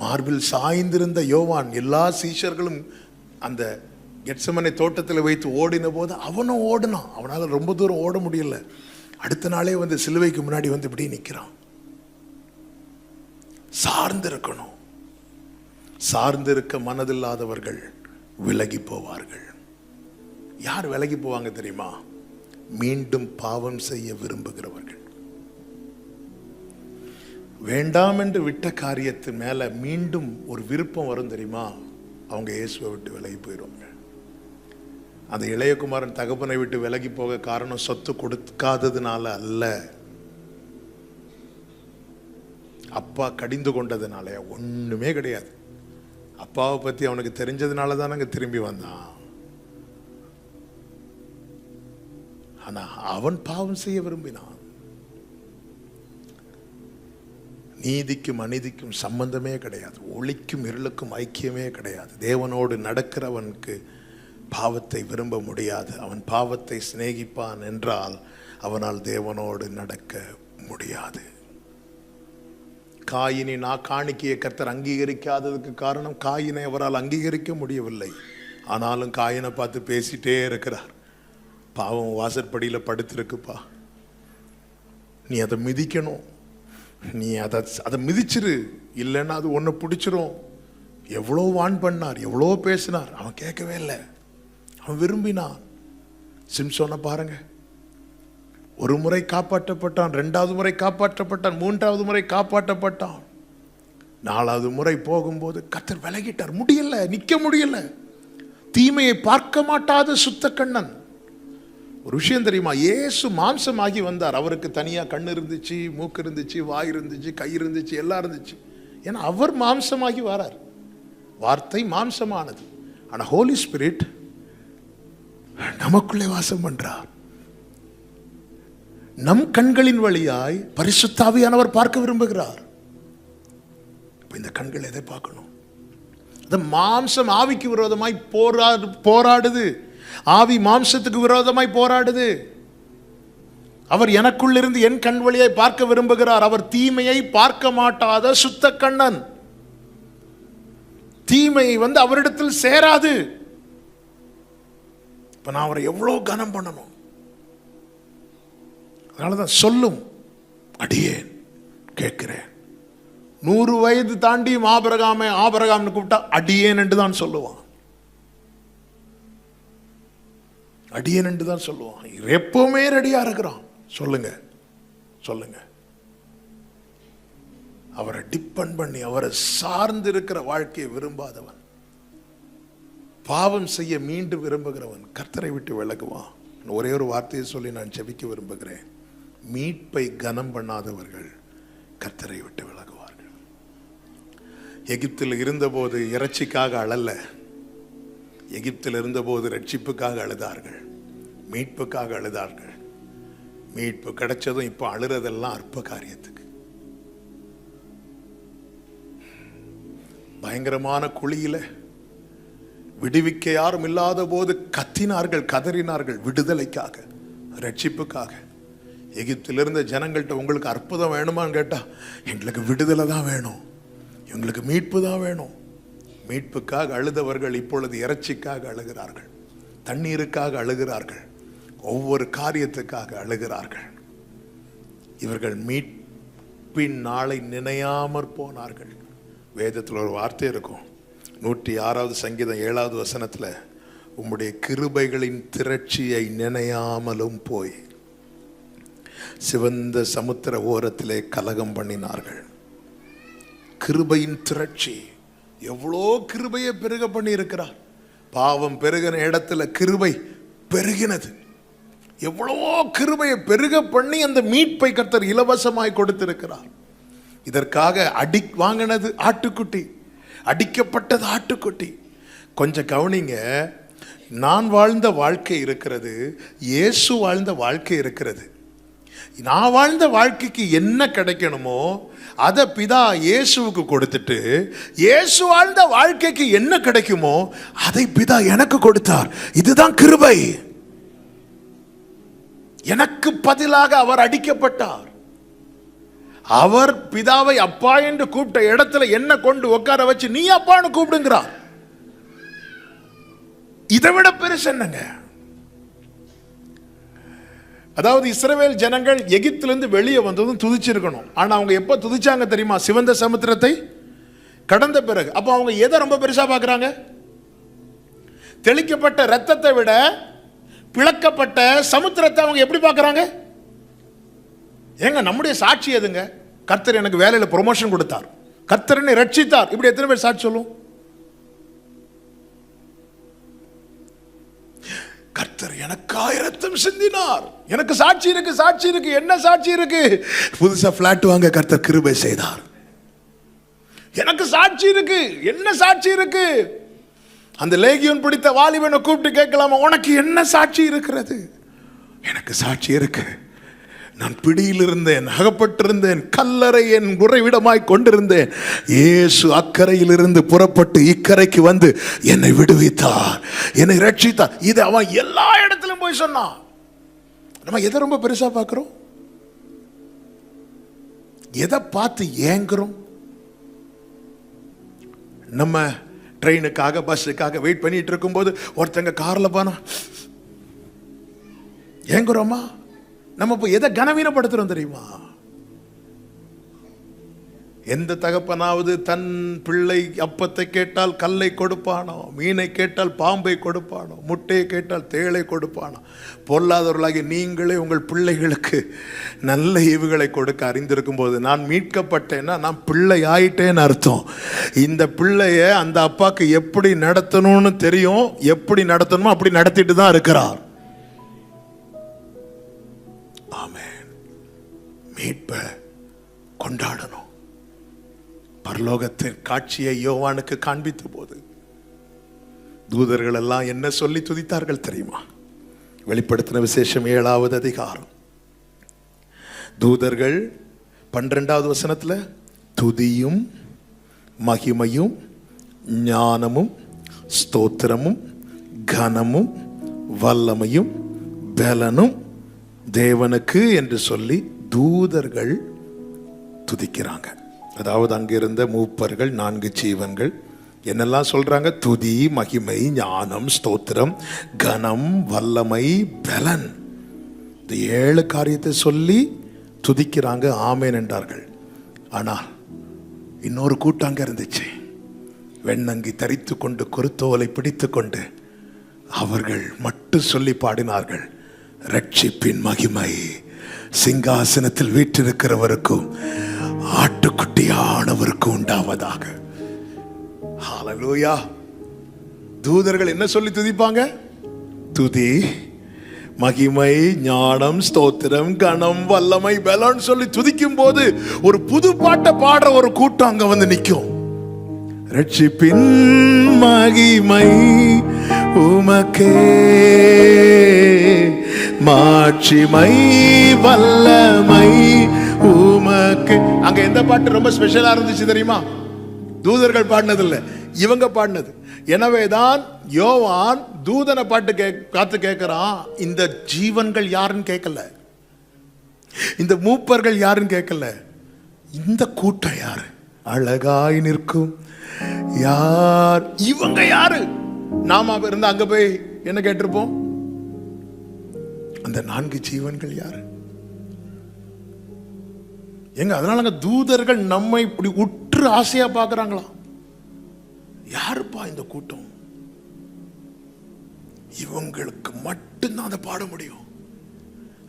மார்பில் சாய்ந்திருந்த யோவான் எல்லா சீஷர்களும் அந்த கெத்செமனே தோட்டத்தில் வைத்து ஓடின போது அவனும் ஓடினான். அவனால் ரொம்ப தூரம் ஓட முடியல. அடுத்த நாளே வந்து சிலுவைக்கு முன்னாடி வந்து இப்படி நிற்கிறான். சார்ந்து இருக்கணும். சார்ந்து இருக்க மனதில்லாதவர்கள் விலகி போவார்கள். யார் விலகி போவாங்க தெரியுமா? மீண்டும் பாவம் செய்ய விரும்புகிறவர்கள். வேண்டாம் என்று விட்ட காரியத்தின் மேல மீண்டும் ஒரு விருப்பம் வரும் தெரியுமா? அவங்க இயேசுவை விட்டு விலகி போயிடுவாங்க. அந்த இளையகுமாரன் தகப்பனை விட்டு விலகி போக காரணம் சொத்து கொடுக்காததுனால அல்ல, அப்பா கடிந்து கொண்டதுனால. ஒண்ணுமே கிடையாது. அப்பாவை பத்தி அவனுக்கு தெரிஞ்சதுனால தான் அங்க திரும்பி வந்தான். ஆனா அவன் பாவம் செய்ய விரும்பினான். நீதிக்கும் அநீதிக்கும் சம்பந்தமே கிடையாது. ஒளிக்கும் இருளுக்கும் ஐக்கியமே கிடையாது. தேவனோடு நடக்கிறவனுக்கு பாவத்தை விரும்ப முடியாது. அவன் பாவத்தை சிநேகிப்பான் என்றால் அவனால் தேவனோடு நடக்க முடியாது. காயினை காணிக்கையை கர்த்தர் அங்கீகரிக்காததுக்கு காரணம் காயினை அவரால் அங்கீகரிக்க முடியவில்லை. ஆனாலும் காயினை பார்த்து பேசிட்டே இருக்கிறார். பாவம் வாசற்படியில் படுத்திருக்குப்பா, நீ அதை மிதிக்கணும், நீ அதை மிதிச்சிரு, இல்லைன்னா அது ஒன்று பிடிச்சிரும். எவ்வளோ வான் பண்ணார், எவ்வளோ பேசினார், அவன் கேட்கவே இல்லை. அவன் விரும்பினான். சிம்சோனை பாருங்க, ஒரு முறை காப்பாற்றப்பட்டான், 2வது முறை காப்பாற்றப்பட்டான், 3வது முறை காப்பாற்றப்பட்டான். 4வது முறை போகும்போது கர்த்தர் விலகிட்டார். முடியல, நிற்க முடியல. தீமையை பார்க்க மாட்டாத சுத்த கண்ணன். ஒரு விஷயம் தெரியுமா? இயேசு மாம்சமாகி வந்தார். அவருக்கு தனியா கண் இருந்துச்சு, மூக்கு இருந்துச்சு, வாய் இருந்துச்சு, கை இருந்துச்சு, எல்லாம் இருந்துச்சு. ஏன்னா அவர் மாம்சமாகி வரார். வார்த்தை மாம்சமானது. ஆனா ஹோலி ஸ்பிரிட் நமக்குள்ளே வாசம் பண்றார். நம் கண்களின் வழியாய் பரிசுத்த ஆவியானவர் பார்க்க விரும்புகிறார். இந்த கண்கள் எதை பார்க்கணும்? இந்த மாம்சம் ஆவிக்கு விரோதமாய் போராடுது. ஆவி மாம்சத்துக்கு விரோதமாய் போராடுது. அவர் எனக்குள்ளிருந்து என் கண் வழியாய் பார்க்க விரும்புகிறார். அவர் தீமையை பார்க்க மாட்டாத சுத்த கண்ணன். தீமை வந்து அவரிடத்தில் சேராது. இப்ப நான் அவரை எவ்வளவு கனம் பண்ணணும். அதனாலதான் சொல்லும், அடியேன் கேட்கிறேன். 100 வயது தாண்டியும் ஆபிரகாம்னு கூப்பிட்டா அடியேன் என்று தான் சொல்லுவான். அடியேன் என்று தான் சொல்லுவான். எப்பவுமே ரெடியா இருக்கிறான். சொல்லுங்க சொல்லுங்க. அவரை டிபெண்ட் பண்ணி அவரை சார்ந்து இருக்கிற வாழ்க்கையை விரும்பாதவன், பாவம் செய்ய மீண்டும் விரும்புகிறவன் கர்த்தரை விட்டு விலகுவான். ஒரே ஒரு வார்த்தையை சொல்லி நான் ஜெபிக்க விரும்புகிறேன். மீட்பை கனம் பண்ணாதவர்கள் கர்த்தரை விட்டு விலகுவார்கள். எகிப்தில் இருந்தபோது இறைச்சிக்காக அழல, எகிப்தில் இருந்தபோது ரட்சிப்புக்காக அழுதார்கள், மீட்புக்காக அழுதார்கள். மீட்பு கிடைச்சதும் இப்ப அழுறதெல்லாம் அற்ப காரியத்துக்கு. பயங்கரமான குழியில விடுவிக்க யாரும் இல்லாத போது கத்தினார்கள், கதறினார்கள், விடுதலைக்காக, ரட்சிப்புக்காக. எகிப்தில் இருந்த ஜனங்கள்கிட்ட உங்களுக்கு அற்புதம் வேணுமான்னு கேட்டா எங்களுக்கு விடுதலை தான் வேணும், எங்களுக்கு மீட்பு தான் வேணும். மீட்புக்காக அழுதவர்கள் இப்பொழுது இறைச்சிக்காக அழுகிறார்கள், தண்ணீருக்காக அழுகிறார்கள், ஒவ்வொரு காரியத்துக்காக அழுகிறார்கள். இவர்கள் மீட்பின் நாளை நினையாமற் போனார்கள். வேதத்தில் ஒரு வார்த்தை இருக்கும், 106வது சங்கீதம் 7வது வசனத்தில், உம்முடைய கிருபைகளின் திரட்சியை நினையாமலும் போய் சிவந்த சமுத்திர ஓரத்திலே கலகம் பண்ணினார்கள். கிருபையின் திரட்சி, எவ்வளோ கிருபையை பெருக பண்ணி இருக்கிறார். பாவம் பெருகின இடத்துல கிருபை பெருகினது. எவ்வளவோ கிருபையை பெருக பண்ணி அந்த மீட்பை கர்த்தர் இலவசமாய் கொடுத்திருக்கிறார். இதற்காக வாங்கினது ஆட்டுக்குட்டி, அடிக்கப்பட்டது ஆட்டுக்குட்டி. கொஞ்சம் கவனிங்க, நான் வாழ்ந்த வாழ்க்கை இருக்கிறது, இயேசு வாழ்ந்த வாழ்க்கை இருக்கிறது. நான் வாழ்ந்த வாழ்க்கைக்கு என்ன கிடைக்கணுமோ அதை பிதா இயேசுவுக்கு கொடுத்துட்டு, இயேசு வாழ்ந்த வாழ்க்கைக்கு என்ன கிடைக்குமோ அதை பிதா எனக்கு கொடுத்தார். இதுதான் கிருபை. எனக்கு பதிலாக அவர் அடிக்கப்பட்டார். அவர் பிதாவை அப்பா என்று கூப்பிட்ட இடத்துல என்ன கொண்டு உட்கார வச்சு நீ அப்பான்னு கூப்பிடுங்கிறார். இதை விட பெருசு என்னங்க? அதாவது இஸ்ரவேல் ஜனங்கள் எகிப்திலிருந்து வெளியே வந்ததும் துதிச்சிருக்கணும். ஆனா அவங்க எப்ப துதிச்சாங்க தெரியுமா? சிவந்த சமுத்திரத்தை கடந்த பிறகு. அப்ப அவங்க எதை ரொம்ப பெருசா பார்க்கறாங்க? தெளிக்கப்பட்ட ரத்தத்தை விட பிளக்கப்பட்ட சமுத்திரத்தை அவங்க எப்படி பார்க்கறாங்க? ஏங்க, நம்முடைய சாட்சி எதுங்க? கர்த்தர் எனக்கு வேலையில் ப்ரொமோஷன் கொடுத்தார், கர்த்தர் என்னை ரட்சித்தார். இப்படி எத்தனை பேர் சாட்சி சொல்லும்? கர்த்தர் எனக்காக ரத்தம் சிந்தினார். எனக்கு சாட்சி இருக்கு, சாட்சி இருக்கு. என்ன சாட்சி இருக்கு? புதுசா பிளாட் வாங்க கர்த்தர் கிருபை செய்தார். எனக்கு சாட்சி இருக்கு. என்ன சாட்சி இருக்கு? அந்த லேகியோன் பிடித்த வாலிபனை கூப்பிட்டு கேட்கலாமா, உனக்கு என்ன சாட்சி இருக்கிறது? எனக்கு சாட்சி இருக்கு. நான் பிடியில் இருந்தேன், அகப்பட்டிருந்தேன், கல்லறை என் உறைவிடமாய் கொண்டிருந்தேன். இயேசு அக்கறையில் இருந்து புறப்பட்டு இக்கரைக்கு வந்து என்னை விடுவித்தார், என்னை ரட்சித்தார். இது அவன் எல்லா இடத்திலும் போய் சொன்னான். நம்ம எதை ரொம்ப பெருசா பார்க்கிறோம்? எதை பார்த்து ஏங்குறோம்? நம்ம ட்ரெயினுக்காக பஸ்ஸுக்காக வெயிட் பண்ணிட்டு இருக்கும்போது ஒருத்தங்க கார்ல போனா ஏங்குறோமா? நம்ம இப்போ எதை கனவீனப்படுத்துறோம் தெரியுமா? எந்த தகப்பனாவது தன் பிள்ளை அப்பத்தை கேட்டால் கல்லை கொடுப்பானோ, மீனை கேட்டால் பாம்பை கொடுப்பானோ, முட்டையை கேட்டால் தேளை கொடுப்பானோ? பொல்லாதவர்களாகி நீங்களே உங்கள் பிள்ளைகளுக்கு நல்ல ஈவுகளை கொடுக்க அறிந்திருக்கும் போது நான் மீட்கப்பட்டேன்னா நான் பிள்ளை ஆயிட்டேன்னு அர்த்தம். இந்த பிள்ளைய அந்த அப்பாவுக்கு எப்படி நடத்தணும்னு தெரியும், எப்படி நடத்தணுமோ அப்படி நடத்திட்டு தான் இருக்கிறார். ஆமென். மீட்பை கொண்டாடணும். பரலோகத்தின் காட்சியை யோவானுக்கு காண்பித்த போது தூதர்கள் எல்லாம் என்ன சொல்லி துதித்தார்கள் தெரியுமா? வெளிப்படுத்தின விசேஷம் 7வது அதிகாரம். தூதர்கள் 12வது வசனத்துல துதியும் மகிமையும் ஞானமும் ஸ்தோத்திரமும் கனமும் வல்லமையும் பலனும் தேவனுக்கு என்று சொல்லி தூதர்கள் துதிக்கிறாங்க. அதாவது அங்கிருந்த மூப்பர்கள் 4 ஜீவன்கள் என்னெல்லாம் சொல்றாங்க? துதி, மகிமை, ஞானம், ஸ்தோத்திரம், கனம், வல்லமை, பலன். இந்த 7 காரியத்தை சொல்லி துதிக்கிறாங்க, ஆமென் என்றார்கள். ஆனால் இன்னொரு கூட்டம் அங்க இருந்துச்சு. வெண்ணங்கி தரித்து கொண்டு குருத்தோலை பிடித்து கொண்டு அவர்கள் மட்டும் சொல்லி பாடினார்கள், ரட்சிப்பின் மகிமை சிங்காசனத்தில் வீற்றிருக்கிறவருக்கும் ஆட்டுக்குட்டியானவருக்கும் உண்டாவதாக. ஹல்லேலூயா. தூதர்கள் என்ன சொல்லி துதிப்பாங்க? துதி, மகிமை, ஞானம், ஸ்தோத்திரம், கனம், வல்லமை, பலன் சொல்லி துதிக்கும் போது ஒரு புது பாட்டை பாடுற ஒரு கூட்டம் அங்க வந்து நிற்கும். ரட்சிப்பின் மகிமை உமக்கே, மாட்சிமை வல்லமை உமக்கு. அங்க எந்த பாட்டு ரொம்ப ஸ்பெஷலா இருந்துச்சு தெரியுமா? தூதர்கள் பாடினது இல்ல, இவங்க பாடினது. எனவேதான் யோவான் தூதனை பாட்டு காத்து கேட்கிறான். இந்த ஜீவன்கள் யாருன்னு கேட்கல, இந்த மூப்பர்கள் யாருன்னு கேட்கல, இந்த கூட்டம் யாரு? அழகாய் நிற்கும் யார்? இவங்க யாரு? நாம இருந்தா அங்க போய் என்ன கேட்டிருப்போம்? அந்த 4 ஜீவன்கள் யாரு? எங்க அதனால அங்க தூதர்கள் நம்ம இப்படி உற்று ஆசையா பாக்குறாங்களா? யாருப்பா இந்த கூட்டம்? இவங்களுக்கு மட்டும்தான் அதை பாட முடியும்.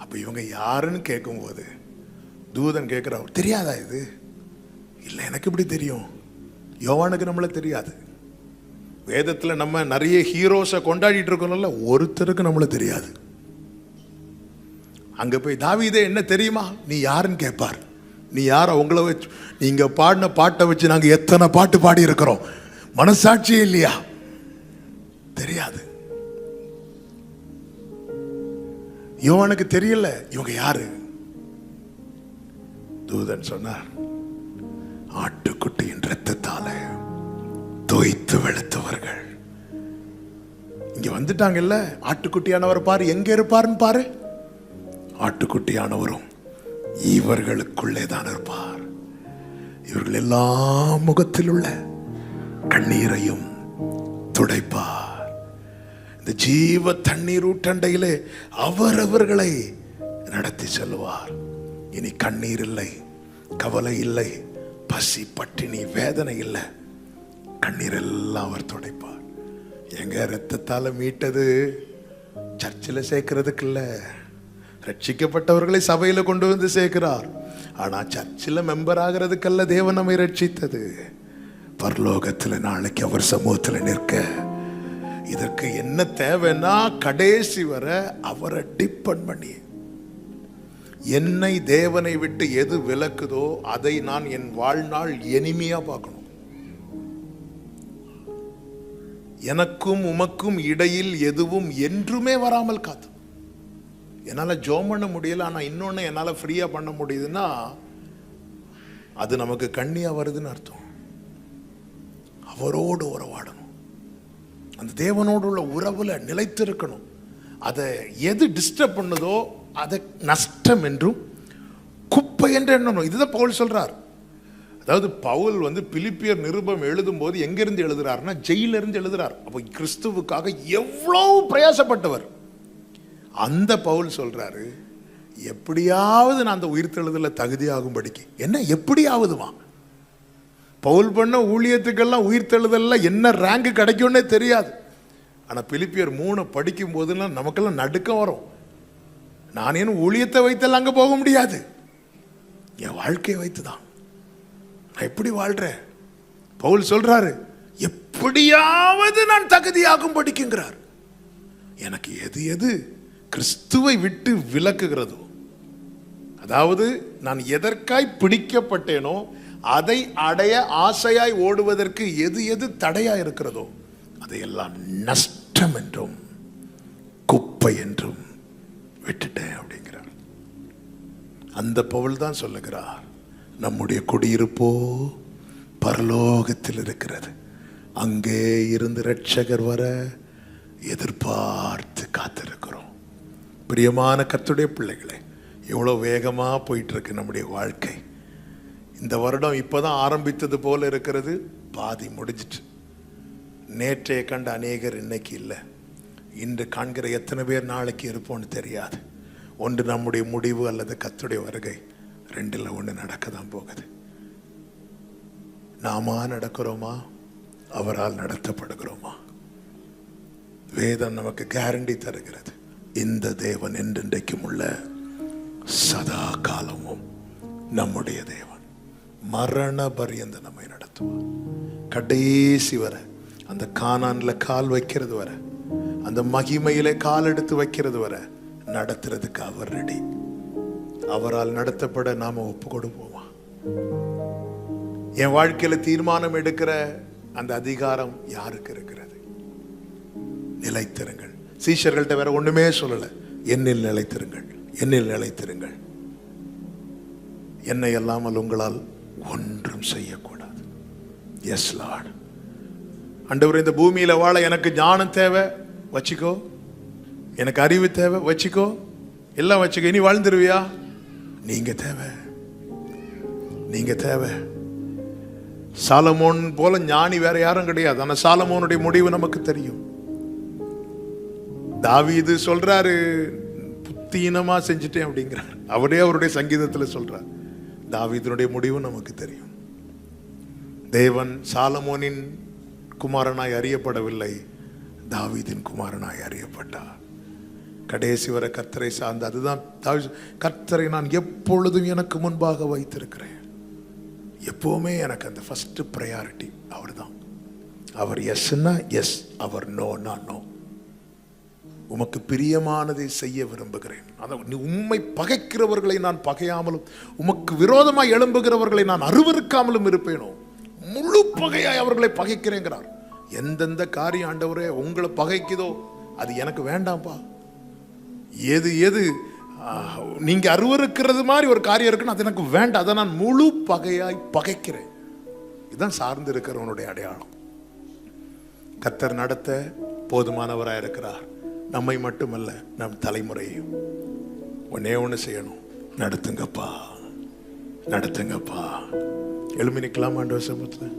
அப்ப இவங்க யாருன்னு கேட்கும் போது தூதன் கேட்கிறா, தெரியாதா இது? இல்ல, எனக்கு எப்படி தெரியும்? யோவானுக்கு நம்மள தெரியாது. வேதத்துல நம்ம நிறைய ஹீரோஸை கொண்டாடிட்டு இருக்கோம்ல, ஒருத்தருக்கு நம்மள தெரியாது. அங்க போய் தாவீதே என்ன தெரியுமா நீ யாருன்னு கேட்பார். நீ யார? உங்களை வச்சு நீங்க பாடின பாட்டை வச்சு நாங்க எத்தனை பாட்டு பாடி இருக்கிறோம். மனசாட்சியே இல்லையா? தெரியாது. யோவானுக்கு தெரியல இவங்க யாரு. தூதன் சொன்னார், ஆட்டுக்குட்டியின் இரத்தத்தால தோய்த்து வெளுத்தவர்கள் இங்க வந்துட்டாங்கல்ல. ஆட்டுக்குட்டியானவர் பாரு, எங்க இருப்பாருன்னு பாரு. ஆட்டுக்குட்டியானவரும் இவர்களுக்குள்ளே தான் இருப்பார். இவர்கள் எல்லா முகத்தில் உள்ள கண்ணீரையும் துடைப்பார். இந்த ஜீவ தண்ணீர் ஊற்றண்டையிலே அவரவர்களை நடத்தி செல்வார். இனி கண்ணீர் இல்லை, கவலை இல்லை, பசி பட்டினி வேதனை இல்லை. கண்ணீர் எல்லாம் அவர் துடைப்பார். எங்க இரத்தத்தால மீட்டது சர்ச்சில் சேர்க்கிறதுக்கு இல்ல, ரட்சிக்கப்பட்டவர்களை சபையில கொண்டு வந்து சேர்க்கிறார். ஆனா சர்ச்சில் மெம்பர் ஆகிறதுக்கல்ல தேவன் நம்மை ரட்சித்தது. பரலோகத்தில் நாளைக்கு அவர் சமூகத்தில் நிற்க. இதற்கு என்ன தேவைன்னா கடைசி வர அவரை டிபெண்ட் பண்ணி, என்னை தேவனை விட்டு எது விலக்குதோ அதை நான் என் வாழ்நாள் இனிமையா பார்க்கணும். எனக்கும் உமக்கும் இடையில் எதுவும் என்றுமே வராமல் காத்து. என்னால் ஜோம் பண்ண முடியல, ஆனால் இன்னொன்று என்னால் ஃப்ரீயாக பண்ண முடியுதுன்னா அது நமக்கு கண்ணியாக வருதுன்னு அர்த்தம். அவரோடு உறவாடணும், அந்த தேவனோடு உள்ள உறவில் நிலைத்திருக்கணும். அதை எது டிஸ்டர்ப் பண்ணுதோ அதை நஷ்டம் என்றும் குப்பை என்று எண்ணணும். இதுதான் பவுல் சொல்றார். அதாவது பவுல் பிலிப்பியர் நிருபம் எழுதும் போது எங்கிருந்து எழுதுறாருன்னா ஜெயிலிருந்து எழுதுறார். அப்போ கிறிஸ்துவுக்காக எவ்வளவு பிரயாசப்பட்டவர். அந்த பவுல் சொல்றாரு, எப்படியாவது நான் அந்த உயிர்த்தெழுதல தகுதியாகும்படிக்கு. என்ன எப்படியாவதுமா? பவுல் பண்ண ஊழியத்துக்கெல்லாம் உயிர்த்தெழுதல்ல என்ன ரேங்க் கிடைக்கும்னே தெரியாது. ஆனா பிலிப்பியர் 3 படிக்கும் போதெல்லாம் நமக்கெல்லாம் நடுக்கம் வரும். நான் ஏன் ஊழியத்தை வைத்தெல்லாம் அங்க போக முடியாது, என் வாழ்க்கையை வைத்துதான் நான் எப்படி வாழ்றேன். பவுல் சொல்றாரு, எப்படியாவது நான் தகுதியாகும் படிக்குங்கிறார். எனக்கு எது எது கிறிஸ்துவை விட்டு விலக்குகிறதோ, அதாவது நான் எதற்காய் பிடிக்கப்பட்டேனோ அதை அடைய ஆசையாய் ஓடுவதற்கு எது எது தடையா இருக்கிறதோ அதையெல்லாம் நஷ்டம் என்றும் குப்பை என்றும் விட்டுட்டேன் அப்படிங்கிறார். அந்த பவுல் தான் சொல்லுகிறார், நம்முடைய குடியிருப்போ பரலோகத்தில் இருக்கிறது, அங்கே இருந்து இரட்சகர் வர எதிர்பார்த்து காத்திருக்கிறோம். பிரியமான கர்த்தருடைய பிள்ளைகளே, எவ்வளோ வேகமாக போயிட்டு இருக்கு நம்முடைய வாழ்க்கை. இந்த வருடம் இப்போதான் ஆரம்பித்தது போல இருக்கிறது, பாதி முடிஞ்சிட்டு. நேற்றைய கண்ட அநேகர் இன்னைக்கு இல்லை, இன்று காண்கிற எத்தனை பேர் நாளைக்கு இருப்போம்னு தெரியாது. ஒன்று நம்முடைய முடிவு அல்லது கர்த்தருடைய வருகை, 2ல் 1 நடக்க தான் போகுது. நாம நடக்கிறோமா, அவரால் நடத்தப்படுகிறோமா? வேதம் நமக்கு கேரண்டி தருகிறது, இந்த தேவன் என்றென்றைக்கும் உள்ள சதா காலமும் நம்முடைய தேவன். மரண பரியந்த நம்மை நடத்துவார். கடைசி வர, அந்த கானான்ல கால் வைக்கிறது வர, அந்த மகிமையிலே கால் எடுத்து வைக்கிறது வர நடத்துறதுக்கு அவர் ரெடி. அவரால் நடத்தப்பட நாம ஒப்பு கொடுப்போமா? என் வாழ்க்கையில தீர்மானம் எடுக்கிற அந்த அதிகாரம் யாருக்கு இருக்கிறது? நிலைத்திருங்கள். சீஷர்கள்ட்ட வேற ஒண்ணுமே சொல்லல, என்னில் நிலைத்திருங்கள், என்னில் நிலைத்திருங்கள். என்னை அல்லாமல் உங்களால் ஒன்றும் செய்யக்கூடாது. Yes Lord. ஆண்டவரே, இந்த பூமியில வாழ எனக்கு ஞானம் தேவை, வச்சுக்கோ. எனக்கு அறிவு தேவை, வச்சுக்கோ. எல்லாம் வச்சுக்கோ. இனி வாழ்ந்துருவியா? நீங்க தேவை, நீங்க தேவை. சாலமோன் போல ஞானி வேற யாரும் கிடையாது. ஆனா சாலமோனுடைய முடிவு நமக்கு தெரியும். தாவீது சொல்றாரு, புத்தீனமா செஞ்சுட்டேன் அப்படிங்கிறார். அவரே அவருடைய சங்கீதத்தில் சொல்றார். தாவீதுனுடைய முடிவு நமக்கு தெரியும். தேவன் சாலமோனின் குமாரனாய் அறியப்படவில்லை, தாவீதின் குமாரனாய் அறியப்பட்டார். கடைசி வரை கர்த்தரை சார்ந்து, அதுதான் கர்த்தரை நான் எப்பொழுதும் எனக்கு முன்பாக வைத்திருக்கிறேன். எப்பவுமே எனக்கு அந்த ஃபர்ஸ்ட் ப்ரையாரிட்டி அவர் தான். அவர் எஸ்னா எஸ், அவர் நோனா நோ. உமக்கு பிரியமானதை செய்ய விரும்புகிறேன். நீ உம்மை பகைக்கிறவர்களை நான் பகையாமலும் உமக்கு விரோதமாய் எழும்புகிறவர்களை நான் அருவருக்காமலும் இருப்பேனோ. முழு பகையாய் அவர்களை பகைக்கிறேங்கிறார். எந்தெந்த காரியம் ஆண்டவரே உங்களை பகைக்குதோ அது எனக்கு வேண்டாம்ப்பா. எது எது நீங்க அருவருக்கிறது மாதிரி ஒரு காரியம் இருக்குன்னு அது எனக்கு வேண்டாம். அதை நான் முழு பகையாய் பகைக்கிறேன். இதுதான் சார்ந்து இருக்கிறவனுடைய அடையாளம். கர்த்தர் நடத்த போதுமானவராக இருக்கிறார். நம்மை மட்டுமல்ல, நம் தலைமுறையும். ஒன்னே ஒன்று செய்யணும், நடத்துங்கப்பா, நடத்துங்கப்பா. எழுமி நிற்கலாம் ஆண்டவர் சமூகத்தில்.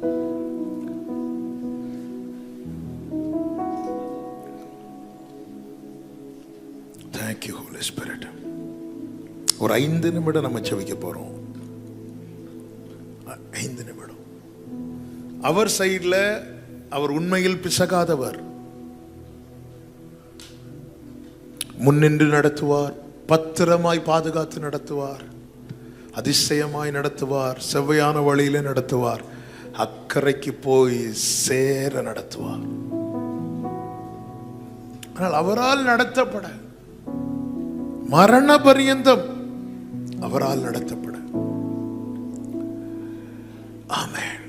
Thank you, Holy Spirit. ஒரு 5 நிமிடம் நம்ம செவிக்க போறோம். 5 நிமிடம். அவர் சைடில் அவர் உண்மையில் பிசகாதவர். முன்னின்று நடத்துவார், பத்திரமாய் பாதுகாத்து நடத்துவார், அதிசயமாய் நடத்துவார், செவ்வையான வழியில நடத்துவார், அக்கறைக்கு போய் சேர நடத்துவார். ஆனால் அவரால் நடத்தப்பட, மரண பரியந்தம் அவரால் நடத்தப்பட. ஆமென்.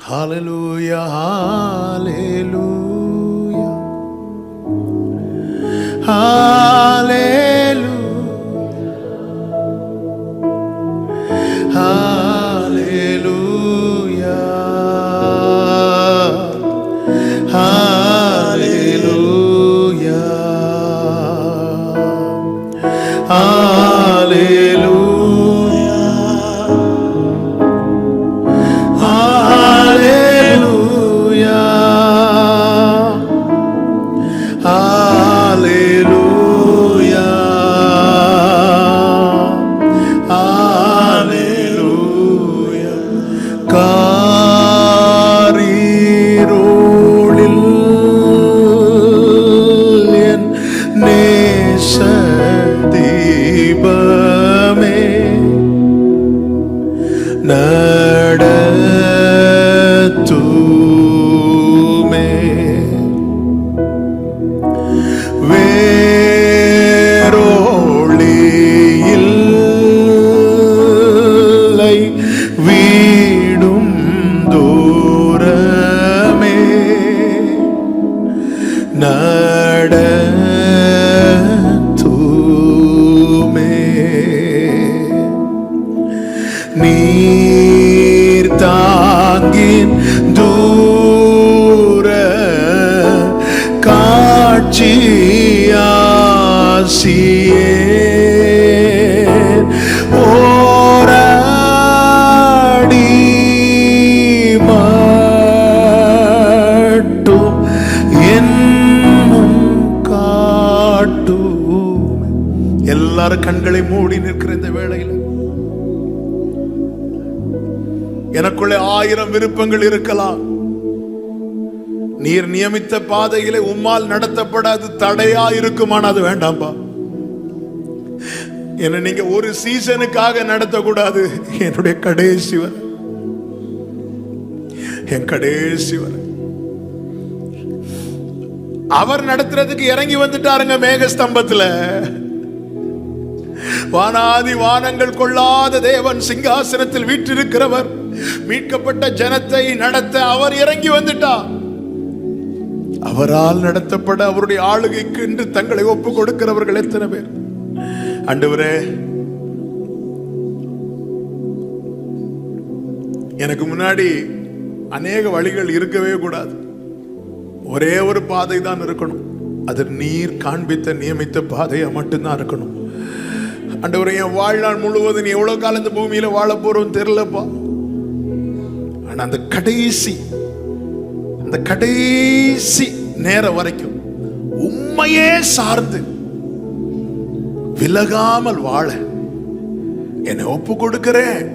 ஹல்லேலூயா, ஹல்லேலூயா, hallelujah, hallelujah, hallelujah, hallelujah, நீர் தாங்கின் தூர காட்சியாசியே ஓராடி மட்டும் என்னும் காட்டும். எல்லாரும் கண்களை மூடி நிற்கிற இந்த வேளையில் எனக்குள்ளே 1000 விருப்பங்கள் இருக்கலாம். நீர் நியமித்த பாதையிலே உம்மால் நடத்தப்படாது தடையா இருக்குமான அது வேண்டாம்பா. என்ன நீங்க ஒரு சீசனுக்காக நடத்தக்கூடாது. என்னுடைய கடைசி வரை, என் கடைசி வரை அவர் நடத்துறதுக்கு இறங்கி வந்துட்டாருங்க மேக ஸ்தம்பத்துல. வானாதி வானங்கள் கொள்ளாத தேவன் சிங்காசனத்தில் வீற்றிருக்கிறவர் மீட்கப்பட்ட ஜனத்தை நடத்த அவர் இறங்கி வந்துட்டார். அவரால் நடத்தப்பட அவருடைய ஆளுகைக்கு என்று தங்களை ஒப்பு கொடுக்கிறவர்கள் எத்தனை பேர்? ஆண்டவரே, எனக்கு முன்னாடி அநேக வழிகள் இருக்கவே கூடாது. ஒரே ஒரு பாதை தான் இருக்கணும். அது நீர் காண்பித்த நியமித்த பாதையா மட்டும்தான் இருக்கணும். ஆண்டவரே, என் வாழ்நாள் முழுவதும் நீ எவ்வளவு காலம் இந்த பூமியில வாழ போறோம் தெரியலப்பா. ஆனா அந்த கடைசி நேரம் வரைக்கும் உண்மையே சார்ந்து விலகாமல் வாழ என்னை ஒப்பு கொடுக்கிறேன்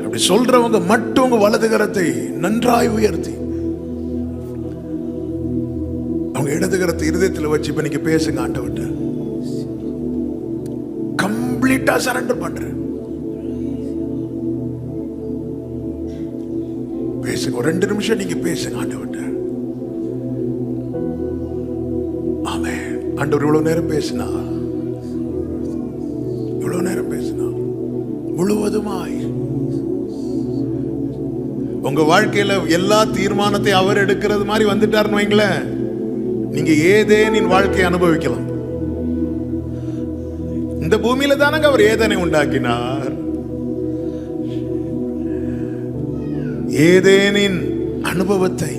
அப்படி சொல்றவங்க மட்டும் உங்க வலது கரத்தை நன்றாய் உயர்த்தி அவங்க இடது கரத்தை இருதயத்தில் வச்சு இப்ப நீங்க பேசுங்க. ஆண்டவர்ட்ட கம்ப்ளீட்டா சரண்டர் பண்றேன். பேசுங்க, ஒரு 2 நிமிஷம் நீங்க பேசுங்க ஆண்டவர்ட்ட. ஆண்டவர் இவ்வளவு நேரம் பேசினா, இவ்வளவு நேரம் பேசினா முழுவதுமாய். உங்க வாழ்க்கையில எல்லா தீர்மானத்தை அவர் எடுக்கிறது மாதிரி வந்துட்டாருன்னு வைங்களேன், நீங்க ஏதேனின் வாழ்க்கையை அனுபவிக்கலாம். இந்த பூமியில தானங்க அவர் ஏதேனை உண்டாக்கினார். ஏதேனின் அனுபவத்தை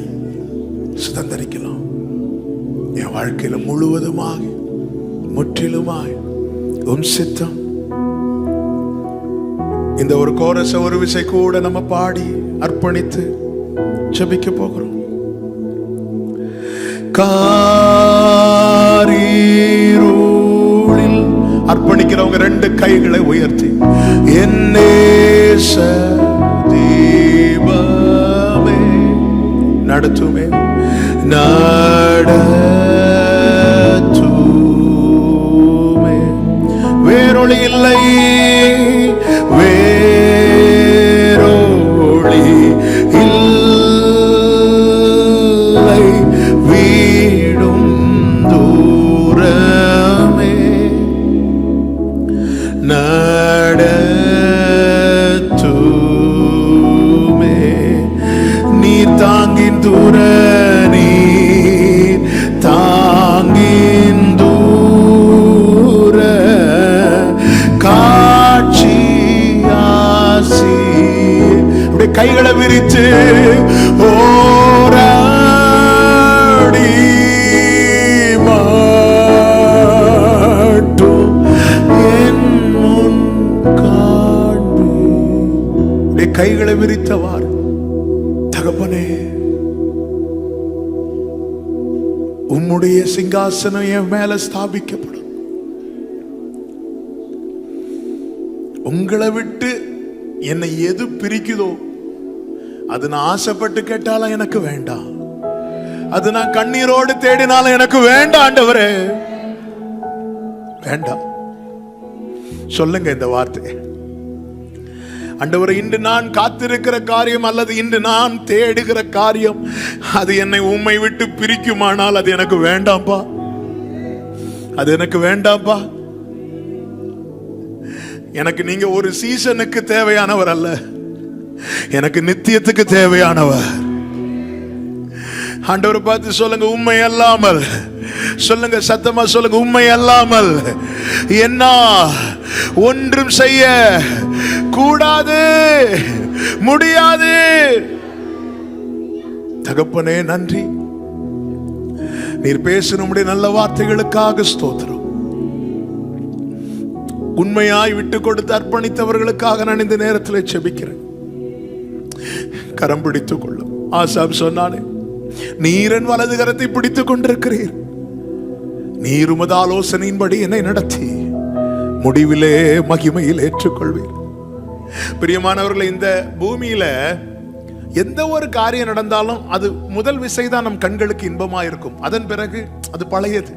சுதந்திரிக்கலாம். என் வாழ்க்கையில முழுவதுமாக முற்றிலுமாய் உம் சித்தம். இந்த ஒரு கோரஸ ஒரு விசை கூட நம்ம பாடி அர்ப்பணித்து ஜெபிக்க போகிறோம். காரீரூளில் அர்ப்பணிக்கிறவங்க ரெண்டு கைகளை உயர்த்தி, என் நேச தீபமே நடத்துமே நடத்துமே, வேறொளி இல்லை வேறொளி இல்லை வீடும் தூரமே நடத்துமே, நீ தாங்கின் தூர நீர் தாங்கின் தூர காட்சி ஆசி. அப்படியே கைகளை விரித்து ஓராடி மாட்டும் என் முன் காண்பி. அப்படியே கைகளை விரித்தவாறு, தகப்பனே உம்முடைய சிங்காசனம் என் மேல ஸ்தாபிக்கப்படும். உங்களை விட்டு என்னை எது பிரிக்குதோ அது நான் ஆசைப்பட்டு கேட்டாலும் எனக்கு வேண்டாம், அது நான் கண்ணீரோடு தேடினாலும் எனக்கு வேண்டாம். ஆண்டவரே வேண்டாம். சொல்லுங்க இந்த வார்த்தை. ஆண்டவரே, இன்று நான் காத்திருக்கிற காரியம் அல்லது இன்று நான் தேடுகிற காரியம் அது என்னை உம்மை விட்டு பிரிக்குமானால் அது எனக்கு வேண்டாம்பா, அது எனக்கு வேண்டாம்பா. எனக்கு நீங்க ஒரு சீசனுக்கு தேவையானவர் அல்ல, எனக்கு நித்தியத்துக்கு தேவையானவர். ஆண்டவரை பார்த்து சொல்லுங்க, உண்மை அல்லாமல். சொல்லுங்க, சத்தமா சொல்லுங்க, உண்மை அல்லாமல் என்ன ஒன்றும் செய்ய கூடாது, முடியாது. தகப்பனே நன்றி, நீர் பேசணும் நல்ல வார்த்தைகளுக்காக ஸ்தோத்திரம். உண்மையாய் விட்டு கொடுத்து அர்ப்பணித்தவர்களுக்காக நான் இந்த நேரத்தில் செபிக்கிறேன். கரம் பிடித்துக் கொள்ளும். ஆசாப் சொன்னானே, நீரன் வலது கரத்தை பிடித்துக் கொண்டிருக்கிறீர், நீர் உமது ஆலோசனையின்படி என்னை நடத்தி முடிவிலே மகிமையில் ஏற்றுக்கொள்வீர். பிரியமானவர்களே, இந்த பூமியில எந்த ஒரு காரியம் நடந்தாலும் அது முதல் விசைதான் நம் கண்களுக்கு இன்பமா இருக்கும், அதன் பிறகு அது பழையது.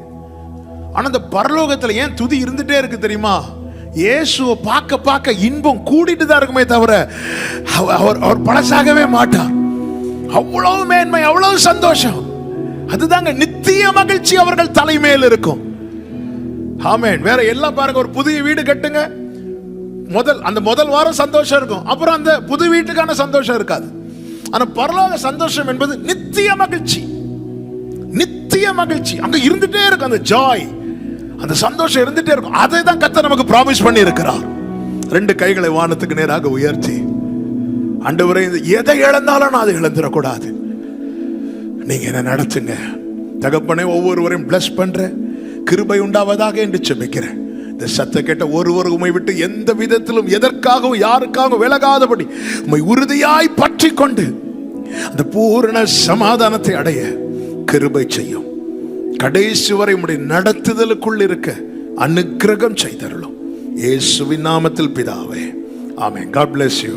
ஆனா இந்த பரலோகத்துல ஏன் துதி இருந்துட்டே இருக்கு தெரியுமா? இயேசுவை பார்க்க பார்க்க இன்பம் கூடிட்டு தான் இருக்குமே தவிர அவர் பழசாகவே மாட்டார். அவ்வளவு மேன்மை, அவ்வளவு சந்தோஷம். அதுதாங்க நித்திய மகிழ்ச்சி அவர்கள் தலைமையில் இருக்கும். ஆமென். வேற எல்லாம் பாருங்க, ஒரு புதிய வீடு கட்டுங்க, அந்த முதல் வாரம் சந்தோஷம் இருக்கும், அப்புறம் அந்த புது வீட்டுக்கான சந்தோஷம் இருக்காது. ஆனா பரலோக சந்தோஷம் என்பது நித்திய மகிழ்ச்சி, நித்திய மகிழ்ச்சி அங்க இருந்துட்டே இருக்கும். அந்த ஜாய், அந்த சந்தோஷம் இருந்துட்டே இருக்கும். அதை தான் கர்த்தர் நமக்கு ப்ராமிஸ் பண்ணி இருக்கிறார். ரெண்டு கைகளை வானத்துக்கு நேராக உயர்த்தி, ஆண்டவரே, எதை இழந்தாலும் நான் அதை இழந்துடக்கூடாது, நீங்க என்ன நடத்துங்க. தகப்பனே, ஒவ்வொருவரையும் பிளஸ் பண்ற கிருபை உண்டாவதாக என்று செபிக்கிறேன். இந்த சத்த கேட்ட ஒருவர் உம்மை விட்டு எந்த விதத்திலும் எதற்காகவும் யாருக்காகவும் விலகாதபடி உம்மை உறுதியாய் பற்றி கொண்டு அந்த பூரண சமாதானத்தை அடைய கிருபை செய்யும். கடைசி வரை உம்முடைய நடத்துதலுக்குள் இருக்க அனுக்கிரகம் செய்தருளும். இயேசுவின் நாமத்தில் பிதாவே, ஆமென். God bless you.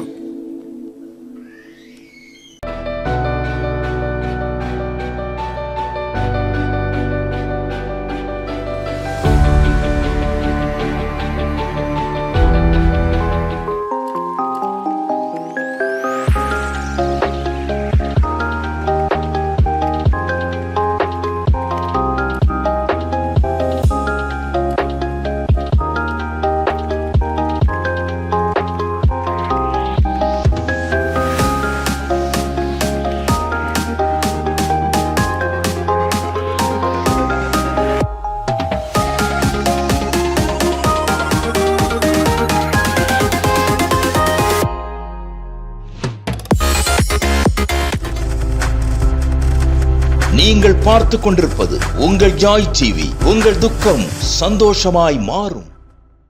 நீங்கள் பார்த்துக் கொண்டிருப்பது உங்கள் ஜாய் டிவி. உங்கள் துக்கம் சந்தோஷமாய் மாறும்.